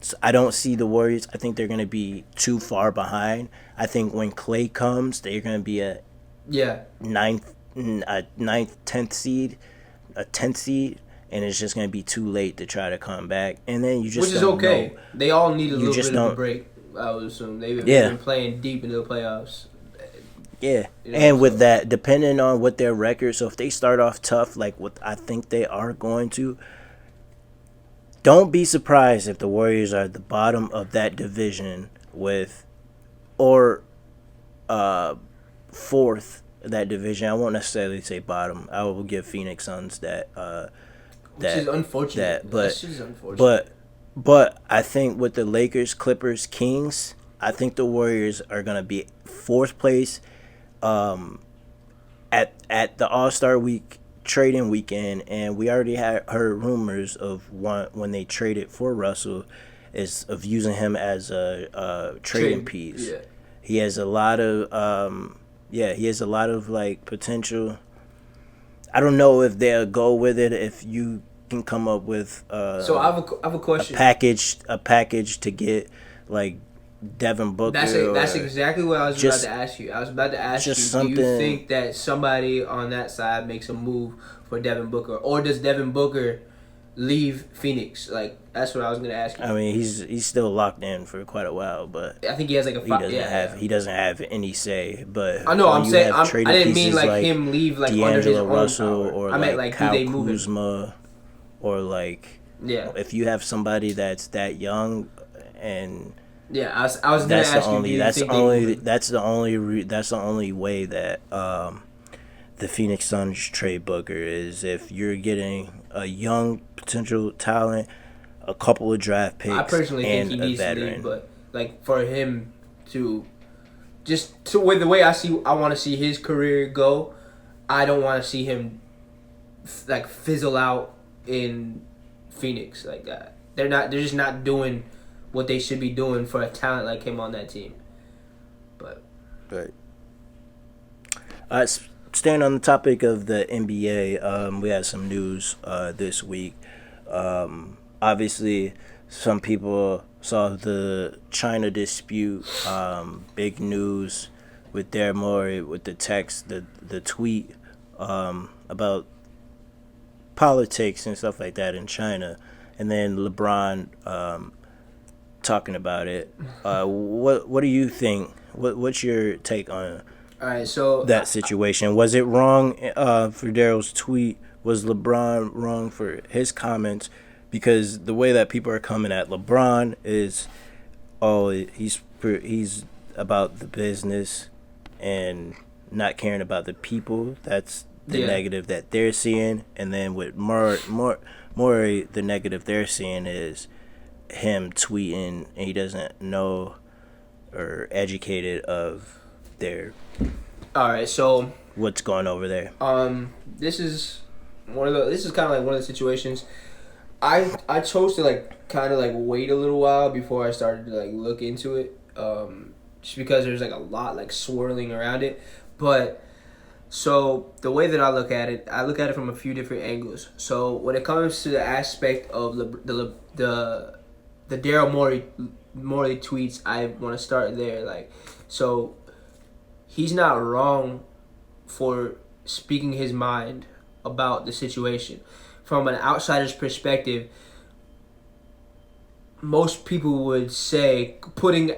So I don't see the Warriors. I think they're gonna be too far behind. I think when Klay comes, they're gonna be a ninth, 10th seed, and it's just gonna be too late to try to come back. And then you just which is okay. Know. They all need a little bit of a break. I would assume they've been playing deep into the playoffs. Yeah, and with that, depending on what their record, so if they start off tough, like what I think they are going to, don't be surprised if the Warriors are at the bottom of that division or fourth of that division. I won't necessarily say bottom. I will give Phoenix Suns that. Which is unfortunate. That's just unfortunate. But I think with the Lakers, Clippers, Kings, I think the Warriors are going to be 4th place at the All-Star Week trading weekend. And we already heard rumors of when they traded for Russell of using him as a trading piece. Yeah. He has a lot of like potential. I don't know if they'll go with it if you can come up with so I have a question. A package to get like Devin Booker. That's exactly what I was about to ask you. Do you think that somebody on that side makes a move for Devin Booker, or does Devin Booker leave Phoenix? Like, that's what I was going to ask you. I mean, he's still locked in for quite a while, but I think he has like he doesn't have any say. But I know I didn't mean like him leave like under his own Russell power. Or I meant like Kyle do they move Kuzma, him? Or like if you have somebody that's that young and I was going to ask you. That's the only way that the Phoenix Suns trade Booker is if you're getting a young potential talent, a couple of draft picks. I personally think he needs veteran. to leave, but like for him to with the way I want to see his career go, I don't want to see him like fizzle out in Phoenix like that. They're just not doing what they should be doing for a talent like him on that team. But right. Staying on the topic of the NBA, we had some news this week. Obviously, some people saw the China dispute, big news with Daryl Morey, with the text, the tweet about politics and stuff like that in China, and then LeBron talking about it. What do you think? What's your take on all right, so that situation? Was it wrong for Daryl's tweet? Was LeBron wrong for his comments? Because the way that people are coming at LeBron is, oh, he's about the business and not caring about the people. That's the negative that they're seeing. And then with Morey, the negative they're seeing is him tweeting and he doesn't know or educated of their all right, so what's going over there. This is kind of like one of the situations. I chose to like kind of like wait a little while before I started to like look into it, just because there's like a lot like swirling around it. But so the way that I look at it from a few different angles. So when it comes to the aspect of the Daryl Morey tweets, I want to start there. Like, so he's not wrong for speaking his mind about the situation. From an outsider's perspective, most people would say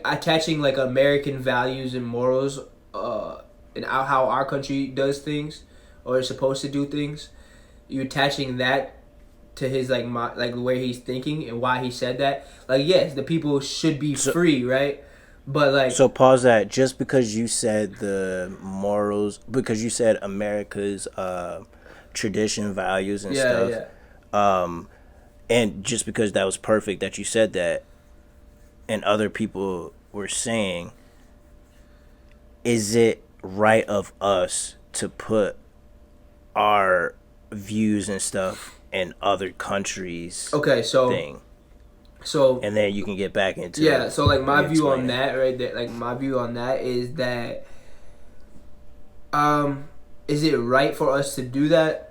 attaching like American values and morals and how our country does things or is supposed to do things, you attaching that to his like the way he's thinking and why he said that. Like, yes, the people should be free, right? But like, so pause that. Just because you said the morals, because you said America's tradition, values, and stuff. And just because that was perfect that you said that, and other people were saying, is it right of us to put our views and stuff in other countries? Okay, so thing. So and then you can get back into so like my view on that right there, like my view on that is that is it right for us to do that?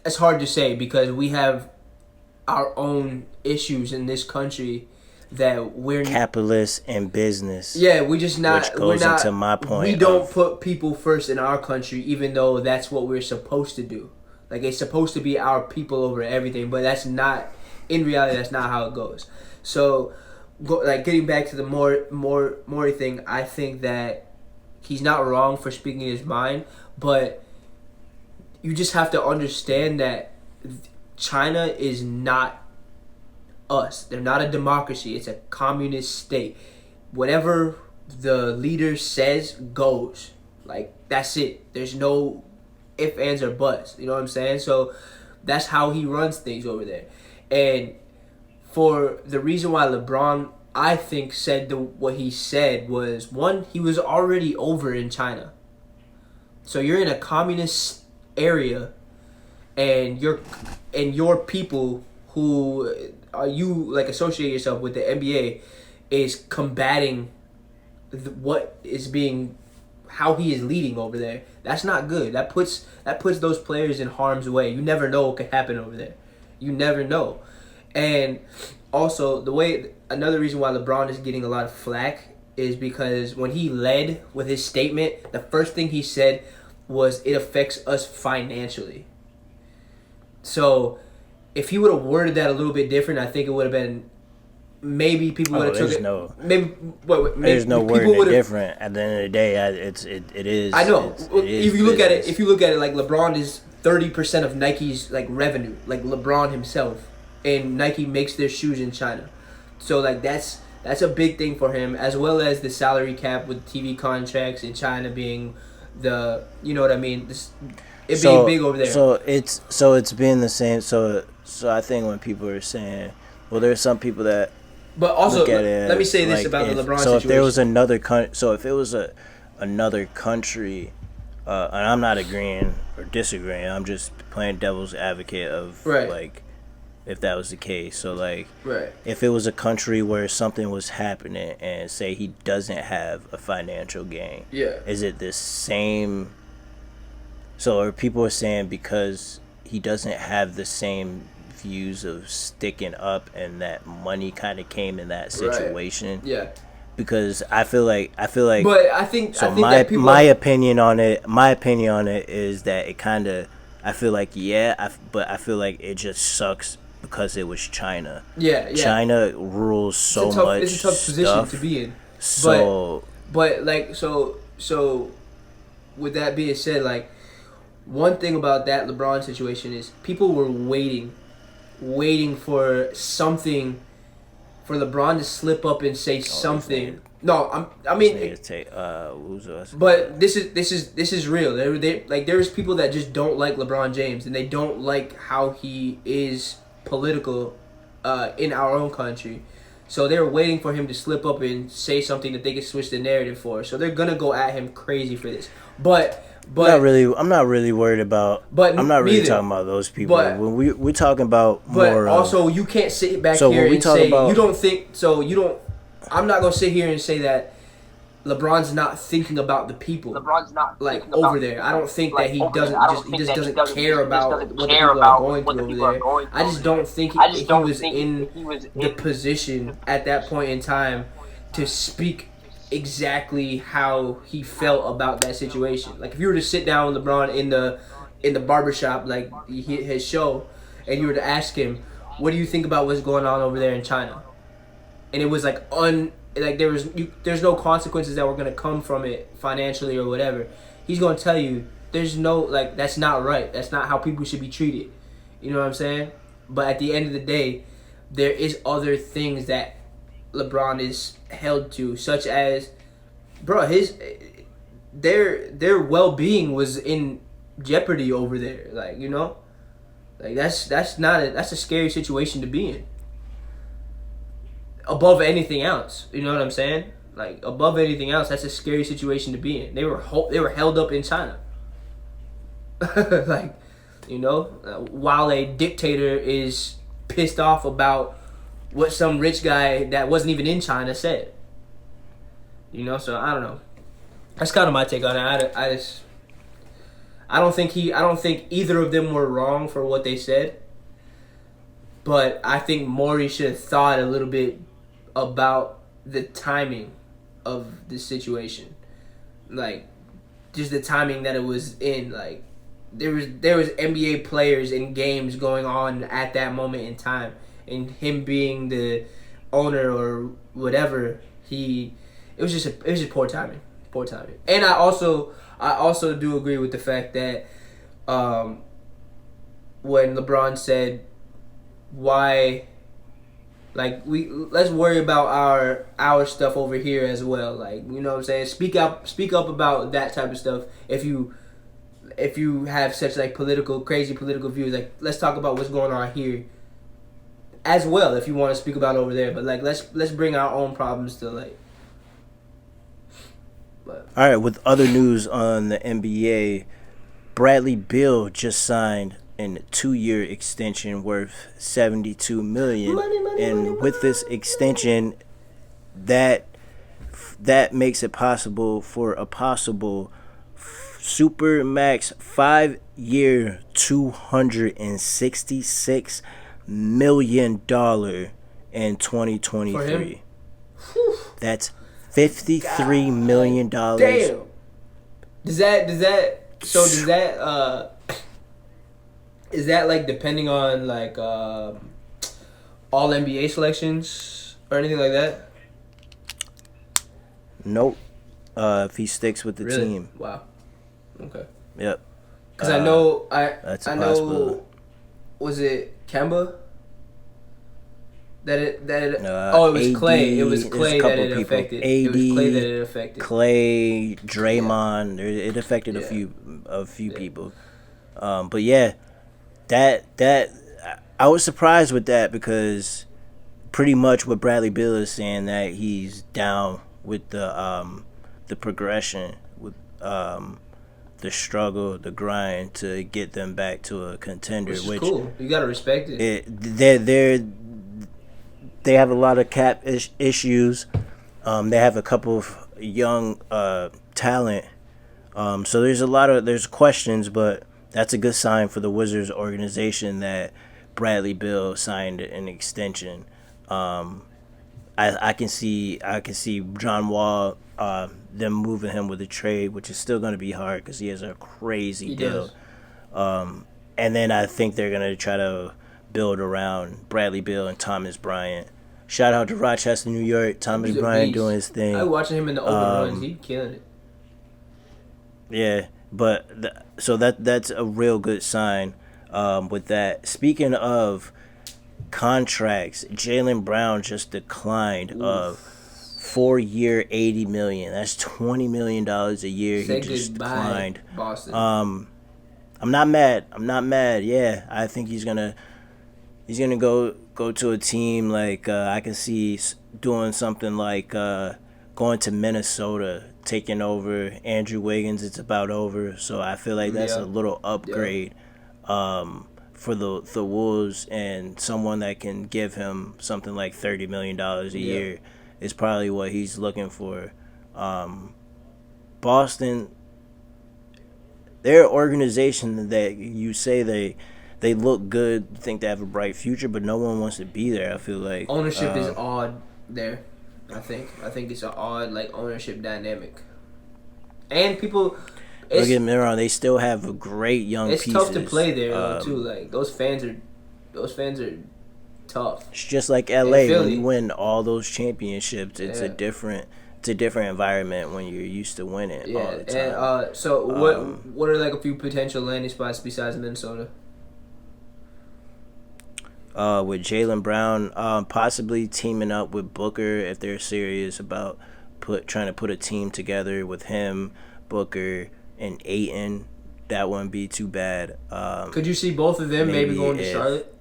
It's hard to say because we have our own issues in this country that we're capitalist and business. Yeah, we just not. Which goes into my point. We don't put people first in our country, even though that's what we're supposed to do. Like, it's supposed to be our people over everything, but that's not. In reality, that's not how it goes. So, getting back to the Morey thing, I think that he's not wrong for speaking his mind, but you just have to understand that China is not us. They're not a democracy. It's a communist state. Whatever the leader says goes. Like, that's it. There's no ifs, ands, or buts. You know what I'm saying? So that's how he runs things over there. And for the reason why LeBron, I think, said what he said was, one, he was already over in China. So you're in a communist area, and your people who you like associate yourself with the NBA is combating how he is leading over there. That's not good. That puts those players in harm's way. You never know what could happen over there. You never know. And also, another reason why LeBron is getting a lot of flack is because when he led with his statement, the first thing he said was, it affects us financially. So if he would have worded that a little bit different, I think it would have been, maybe people would have took it. There's no wording it different. At the end of the day, it is. I know. If you look at it, like, LeBron is 30% of Nike's like revenue, like LeBron himself, and Nike makes their shoes in China. So like that's a big thing for him, as well as the salary cap with TV contracts in China being the, you know what I mean, being big over there. So it's been the same. So I think when people are saying, well, there's some people that. But also, let me say this about the LeBron situation. If there was another if it was another country, and I'm not agreeing or disagreeing, I'm just playing devil's advocate of like, if that was the case. So like, Right. if it was a country where something was happening and say he doesn't have a financial gain, Yeah. is it the same? So are people are saying because he doesn't have the same views of sticking up and that money kind of came in that situation? Right. Yeah. Because I feel like But I think so that people my opinion on it is that it kind of I feel like but I feel like it just sucks because it was China. Yeah. China rules so much. It's a tough position to be in. So but like so with that being said, like one thing about that LeBron situation is people were waiting for something for LeBron to slip up and say something. No, I mean, but this is real. There's people that just don't like LeBron James and they don't like how he is political, in our own country. So they're waiting for him to slip up and say something that they can switch the narrative for. So they're gonna go at him crazy for this. But I'm not really worried about. But I'm not really neither. talking about those people. But when we're talking about but more. Also, you can't sit back so here and say about, you don't think. So you don't. I'm not gonna sit here and say that LeBron's not thinking about the people. LeBron's not like over there. I don't think that he doesn't care about what the people are going through over there. I just don't think he was in the position at that point in time to speak exactly how he felt about that situation. Like if you were to sit down with LeBron in the barbershop, like his show, and you were to ask him, what do you think about what's going on over there in China? And it was like there's no consequences that were gonna come from it financially or whatever. He's gonna tell you there's no, like, that's not right. That's not how people should be treated. You know what I'm saying? But at the end of the day, there is other things that LeBron is held to, such as, bro, their well-being was in jeopardy over there. Like, you know, like that's a scary situation to be in. Above anything else, you know what I'm saying? Like above anything else, that's a scary situation to be in. They were held up in China. Like, you know, while a dictator is pissed off about what some rich guy that wasn't even in China said. You know, so I don't know. That's kind of my take on it. I don't think either of them were wrong for what they said. But I think Morey should have thought a little bit about the timing of the situation. Like, just the timing that it was in. Like, there was NBA players in games going on at that moment in time. And him being the owner or whatever, it was just poor timing. Poor timing. And I also do agree with the fact that when LeBron said, why, like, let's worry about our stuff over here as well. Like, you know what I'm saying? Speak up about that type of stuff. If you have such like crazy political views, like, let's talk about what's going on here as well. If you want to speak about over there, but like let's bring our own problems to light. But all right, with other news on the NBA, Bradley Beal just signed a 2-year extension worth $72 million, and with this extension, that makes it possible for a possible super max 5-year $266 million in 2023. That's $53 million. Damn. Is that like depending on like all NBA selections or anything like that? Nope. If he sticks with the team. Wow. Okay. Yep. Because I know that's I possible. know. Was it Kemba? It was AD, Clay. It was Clay that it affected. AD, it was Clay that it affected. Clay, Draymond. Yeah. It affected a few people. But yeah, that I was surprised with that because pretty much what Bradley Beal is saying, that he's down with the progression with the struggle, the grind to get them back to a contender. Which is cool. You gotta respect it. They have a lot of cap issues. They have a couple of young talent. So there's questions, but that's a good sign for the Wizards organization that Bradley Beal signed an extension. I can see John Wall them moving him with a trade, which is still going to be hard because he has a crazy deal. And then I think they're going to try to build around Bradley Beal and Thomas Bryant. Shout out to Rochester, New York. Thomas Bryant doing his thing. I was watching him in the open runs. He's killing it. Yeah, but so that's a real good sign with that. Speaking of contracts, Jaylen Brown just declined of 4-year, $80 million. That's $20 million a year. Say he just goodbye, declined. Boston. I'm not mad. Yeah, I think he's gonna go to a team like I can see doing something like going to Minnesota, taking over Andrew Wiggins. It's about over, so I feel like that's a little upgrade for the Wolves, and someone that can give him something like $30 million a year is probably what he's looking for. Boston, they're an organization that you say they look good, think they have a bright future, but no one wants to be there. I feel like ownership is odd there. I think it's an odd ownership dynamic, and people. Don't get me wrong; they still have a great young. It's pieces. tough to play there too. Like those fans are tough. It's just like LA when you win all those championships. It's a different environment when you're used to winning all the time. And so what are a few potential landing spots besides Minnesota? With Jaylen Brown, possibly teaming up with Booker if they're serious about trying to put a team together with him, Booker, and Ayton. That wouldn't be too bad. Could you see both of them maybe going to Charlotte?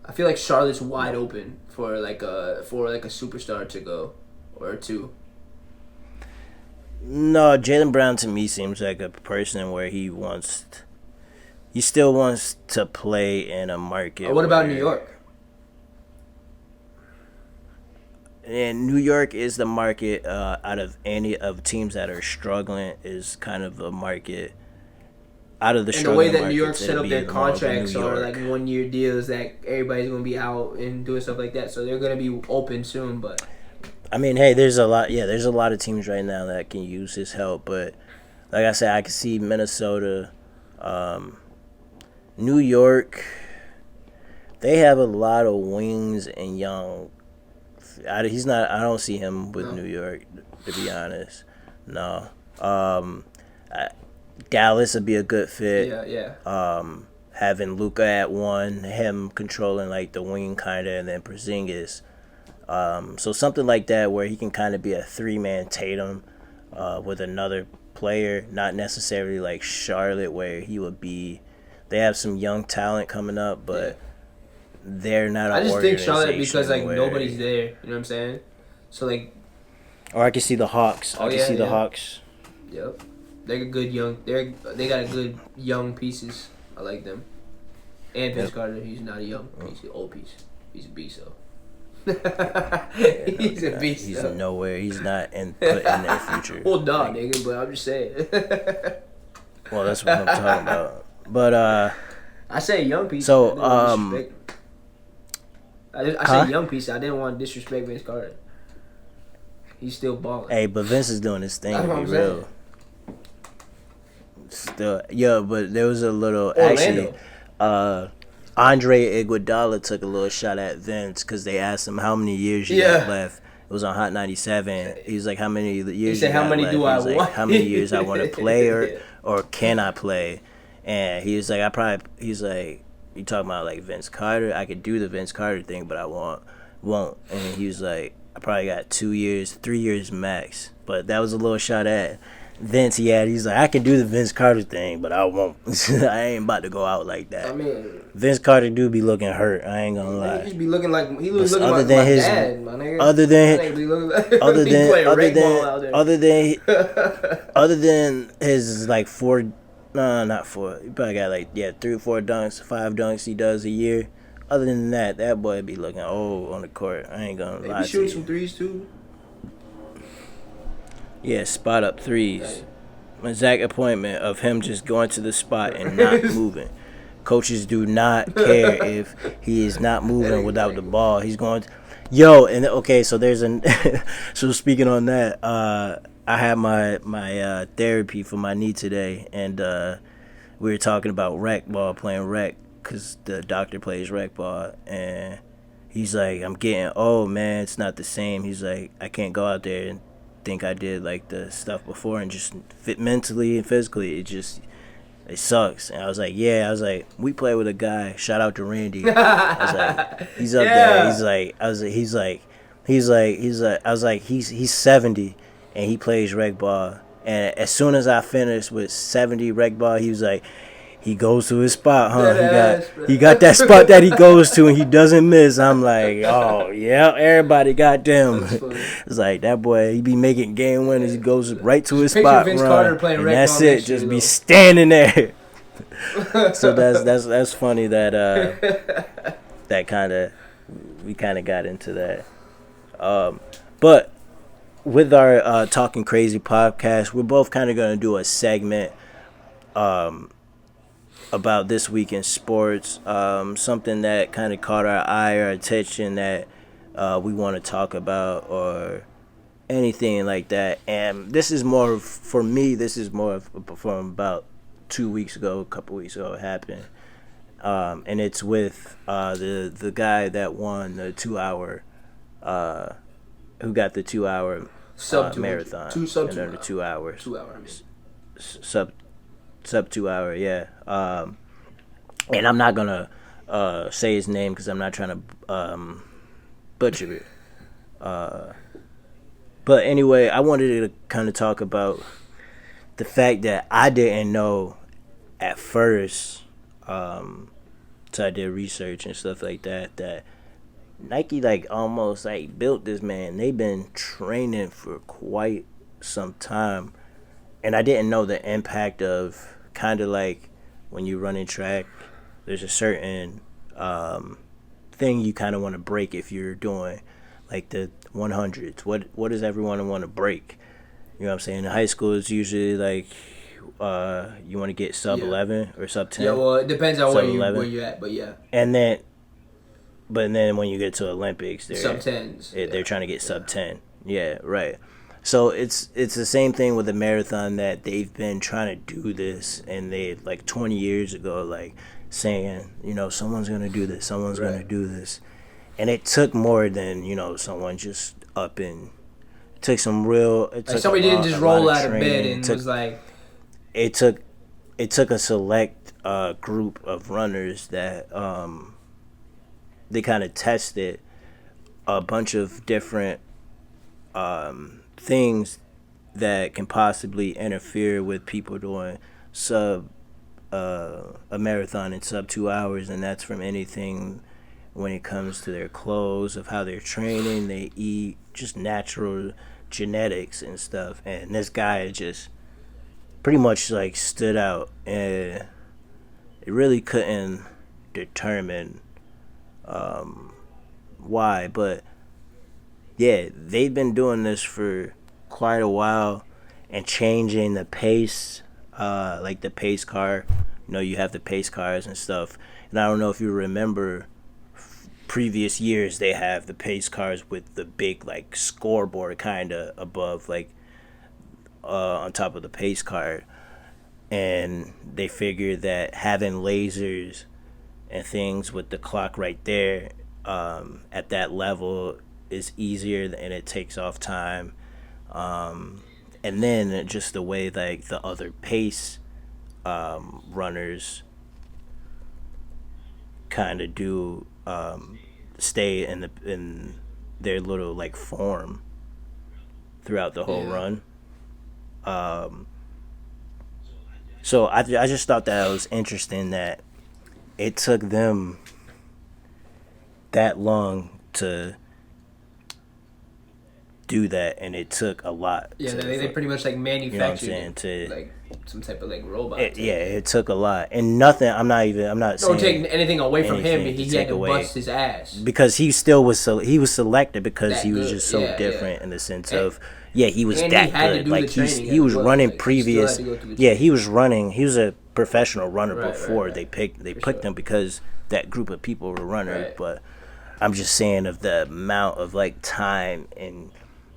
I feel like Charlotte's wide open for a superstar to go or two. No, Jaylen Brown to me seems like a person where he still wants to play in a market. What about New York? And New York is the market out of any of teams that are struggling, is kind of a market out of the struggling. And the way that New York set up their contracts are 1-year deals that everybody's going to be out and doing stuff like that. So they're going to be open soon. But I mean, hey, there's a lot of teams right now that can use his help. But like I said, I can see Minnesota, New York. They have a lot of wings and young. I don't see him with New York, to be honest. No. Dallas would be a good fit. Yeah. Having Luka at 1, him controlling the wing kind of, and then Porzingis. So something like that where he can kind of be a 3-man Tatum with another player, not necessarily like Charlotte where he would be. They have some young talent coming up, but they're not. I just think Charlotte because nobody's there. You know what I'm saying? So or I can see the Hawks. I can see the Hawks. Yep, they're a good young. They got a good young pieces. I like them. And Vince Carter, he's not a young piece, he's an old piece. He's a beast though. He's a beast. He's nowhere. He's not in their future. Well, nah, nigga, but I'm just saying. Well, that's what I'm talking about. But I say young piece. So I said young piece. I didn't want to disrespect Vince Carter. He's still balling. Hey, but Vince is doing his thing. That's what I'm saying. Still, yeah, but there was a little Orlando. Actually. Andre Iguodala took a little shot at Vince because they asked him how many years you got left. It was on Hot 97. He was like, "How many years?" He said, "How many left? do I want?" want? How many years I want to play or can I play? And he was like, he's like, you talking about like Vince Carter? I could do the Vince Carter thing, but I won't. And he was like, I probably got 2 years, 3 years max. But that was a little shot at. Vince, he's like, I can do the Vince Carter thing, but I won't. I ain't about to go out like that. I mean, Vince Carter do be looking hurt. I ain't gonna lie. He be looking like he was looking other like than my his, dad, my nigga. Other than other than his like not four. He probably got like 3 or 4 dunks, 5 dunks he does a year. Other than that boy be looking old on the court. I ain't gonna lie to you. He shooting some threes too. Yeah, spot up threes. Exact appointment of him just going to the spot and not moving. Coaches do not care if he is not moving without the ball. He's going so there's so speaking on that, I had my therapy for my knee today, and we were talking about rec ball, playing rec, because the doctor plays rec ball, and he's like, I'm getting old, man, it's not the same. He's like, I can't go out there and think I did like the stuff before and just fit mentally and physically. It sucks. And I was like, we play with a guy. Shout out to Randy. I was like, he's up there. He's 70 and he plays rec ball. And as soon as I finished with 70 rec ball, he was like, he goes to his spot, huh? He got that spot that he goes to and he doesn't miss. I'm like, oh yeah, everybody goddamn. It's like that boy, he be making game winners. He goes right to his spot, Vince run, Carter playing and that's it. Just be standing there. So that's funny that we kind of got into that. But with our Talking Crazy podcast, we're both kind of gonna do a segment about this week in sports, something that kind of caught our eye or attention that we want to talk about, or anything like that. And this is more from about 2 weeks ago, a couple weeks ago it happened, and it's with the guy that won the 2 hour, who got the 2 hour marathon under 2 hours. 2 hours. Sub 2 hour, yeah. And I'm not gonna say his name because I'm not trying to butcher it. But anyway, I wanted to kind of talk about the fact that I didn't know at first, so I did research and stuff like that Nike almost built this man. They've been training for quite some time, and I didn't know the impact of kind of like when you run in track, there's a certain thing you kind of want to break if you're doing like the 100s. What does everyone want to break? You know what I'm saying? In high school, it's usually like you want to get sub 11 or sub 10. Yeah, well, it depends on where you're at, but yeah. But then when you get to Olympics, they're sub 10s. They're trying to get sub 10. Yeah, right. So it's the same thing with the marathon, that they've been trying to do this, and they 20 years ago saying, someone's gonna do this, someone's gonna do this, and it took more than someone just up and it took some real. It took somebody didn't just roll out of bed and was like. It took a select group of runners that they kind of tested a bunch of different things that can possibly interfere with people doing a marathon in sub 2 hours, and that's from anything when it comes to their clothes, of how they're training, they eat, just natural genetics and stuff. And this guy just pretty much stood out, and it really couldn't determine why, but yeah, they've been doing this for quite a while and changing the pace, like the pace car. You have the pace cars and stuff. And I don't know if you remember previous years, they have the pace cars with the big scoreboard kind of above, on top of the pace car. And they figured that having lasers and things with the clock right there at that level is easier, and it takes off time. And then just the way the other pace runners kind of do stay in their little form throughout the whole run. So I just thought that it was interesting that it took them that long to do that, and it took a lot. Yeah, they pretty much like manufactured, you know what I'm saying, to like some type of like robot. It took a lot, and nothing. I'm not Don't saying take anything away from him, but he had to bust his ass because he still was he was selected because that he was good. just so different in the sense of he was and that he had good. To do like the he was running like, previous. He was running. He was a professional runner before right. they picked him because that group of people were runners. Right. But I'm just saying of the amount of like time, and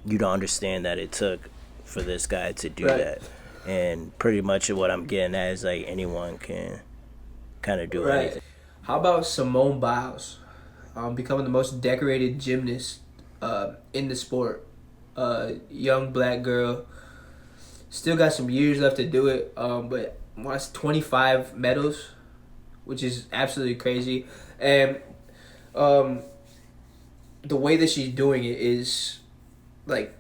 you don't understand that it took for this guy to do that. And pretty much what I'm getting at is like anyone can kind of do anything. How about Simone Biles becoming the most decorated gymnast in the sport? Young black girl, still got some years left to do it, but wants 25 medals, which is absolutely crazy. And the way that she's doing it is like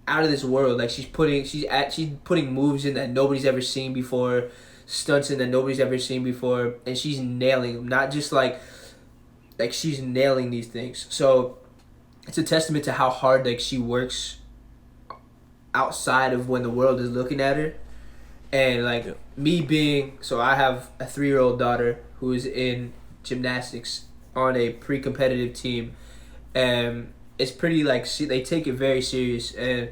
out of this world. Like she's putting moves in that nobody's ever seen before, stunts in that nobody's ever seen before, and she's nailing them. Not just like she's nailing these things. So it's a testament to how hard like she works outside of when the world is looking at her. And like me being, so I have a 3-year-old daughter who is in gymnastics on a pre-competitive team, and it's pretty like they take it very serious, and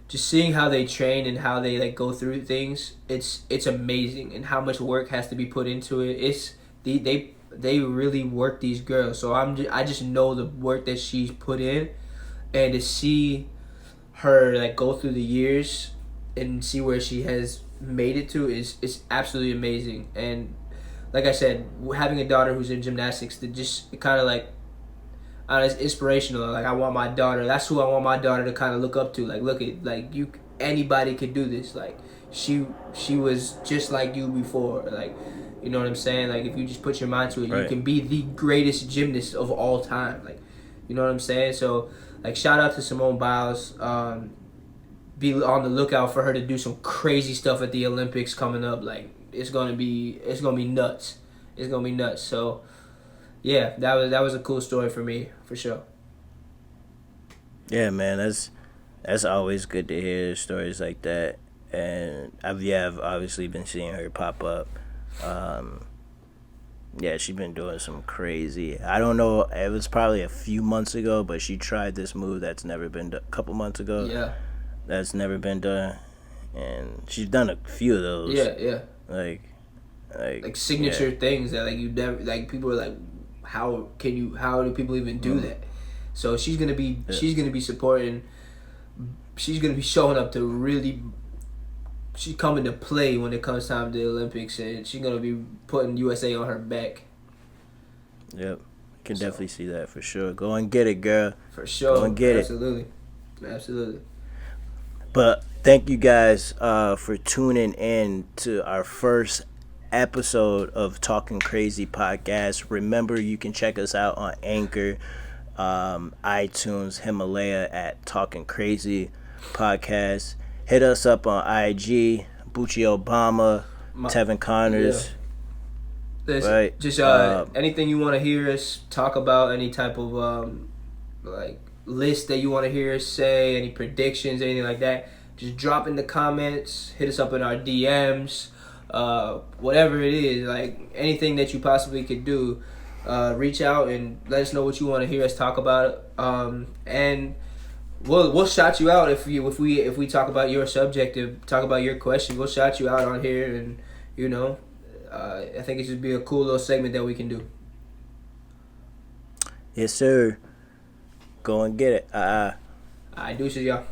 just seeing how they train and how they like go through things, it's amazing, and how much work has to be put into it. It's they really work these girls. So I just know the work that she's put in, and to see her like go through the years and see where she has made it to is absolutely amazing. And like I said, having a daughter who's in gymnastics, that just kind of like it's inspirational. Like I want my daughter. That's who I want my daughter to kind of look up to. Like look at like you. Anybody could do this. Like she was just like you before. Like you know what I'm saying. Like if you just put your mind to it, you can be the greatest gymnast of all time. Like you know what I'm saying. So like shout out to Simone Biles. Be on the lookout for her to do some crazy stuff at the Olympics coming up. Like it's gonna be nuts. It's gonna be nuts. So. Yeah, that was a cool story for me, for sure. Yeah, man, that's always good to hear stories like that. And I've obviously been seeing her pop up. She's been doing some crazy. I don't know. It was probably a few months ago, but she tried this move that's never been done. A couple months ago. Yeah. That's never been done, and she's done a few of those. Yeah. Like signature things that like you never like. People are like, how do people even do that? So she's gonna be supporting. She's gonna be showing up to really. She's coming to play when it comes time to the Olympics, and she's gonna be putting USA on her back. Yep, can definitely see that for sure. Go and get it, girl. For sure, go and get absolutely. But thank you guys for tuning in to our first episode of Talking Crazy Podcast. Remember, you can check us out on Anchor, iTunes, Himalaya at Talking Crazy Podcast. Hit us up on IG, Bucci Obama, Tevin Connors. Yeah. Just anything you want to hear us talk about, any type of like list that you want to hear us say, any predictions, anything like that, just drop in the comments. Hit us up in our DMs. Whatever it is, like anything that you possibly could do, reach out and let us know what you want to hear us talk about. And we'll shout you out if we talk about your subject, talk about your question. We'll shout you out on here, and I think it should be a cool little segment that we can do. Yes, sir. Go and get it. Alright, deuces, y'all.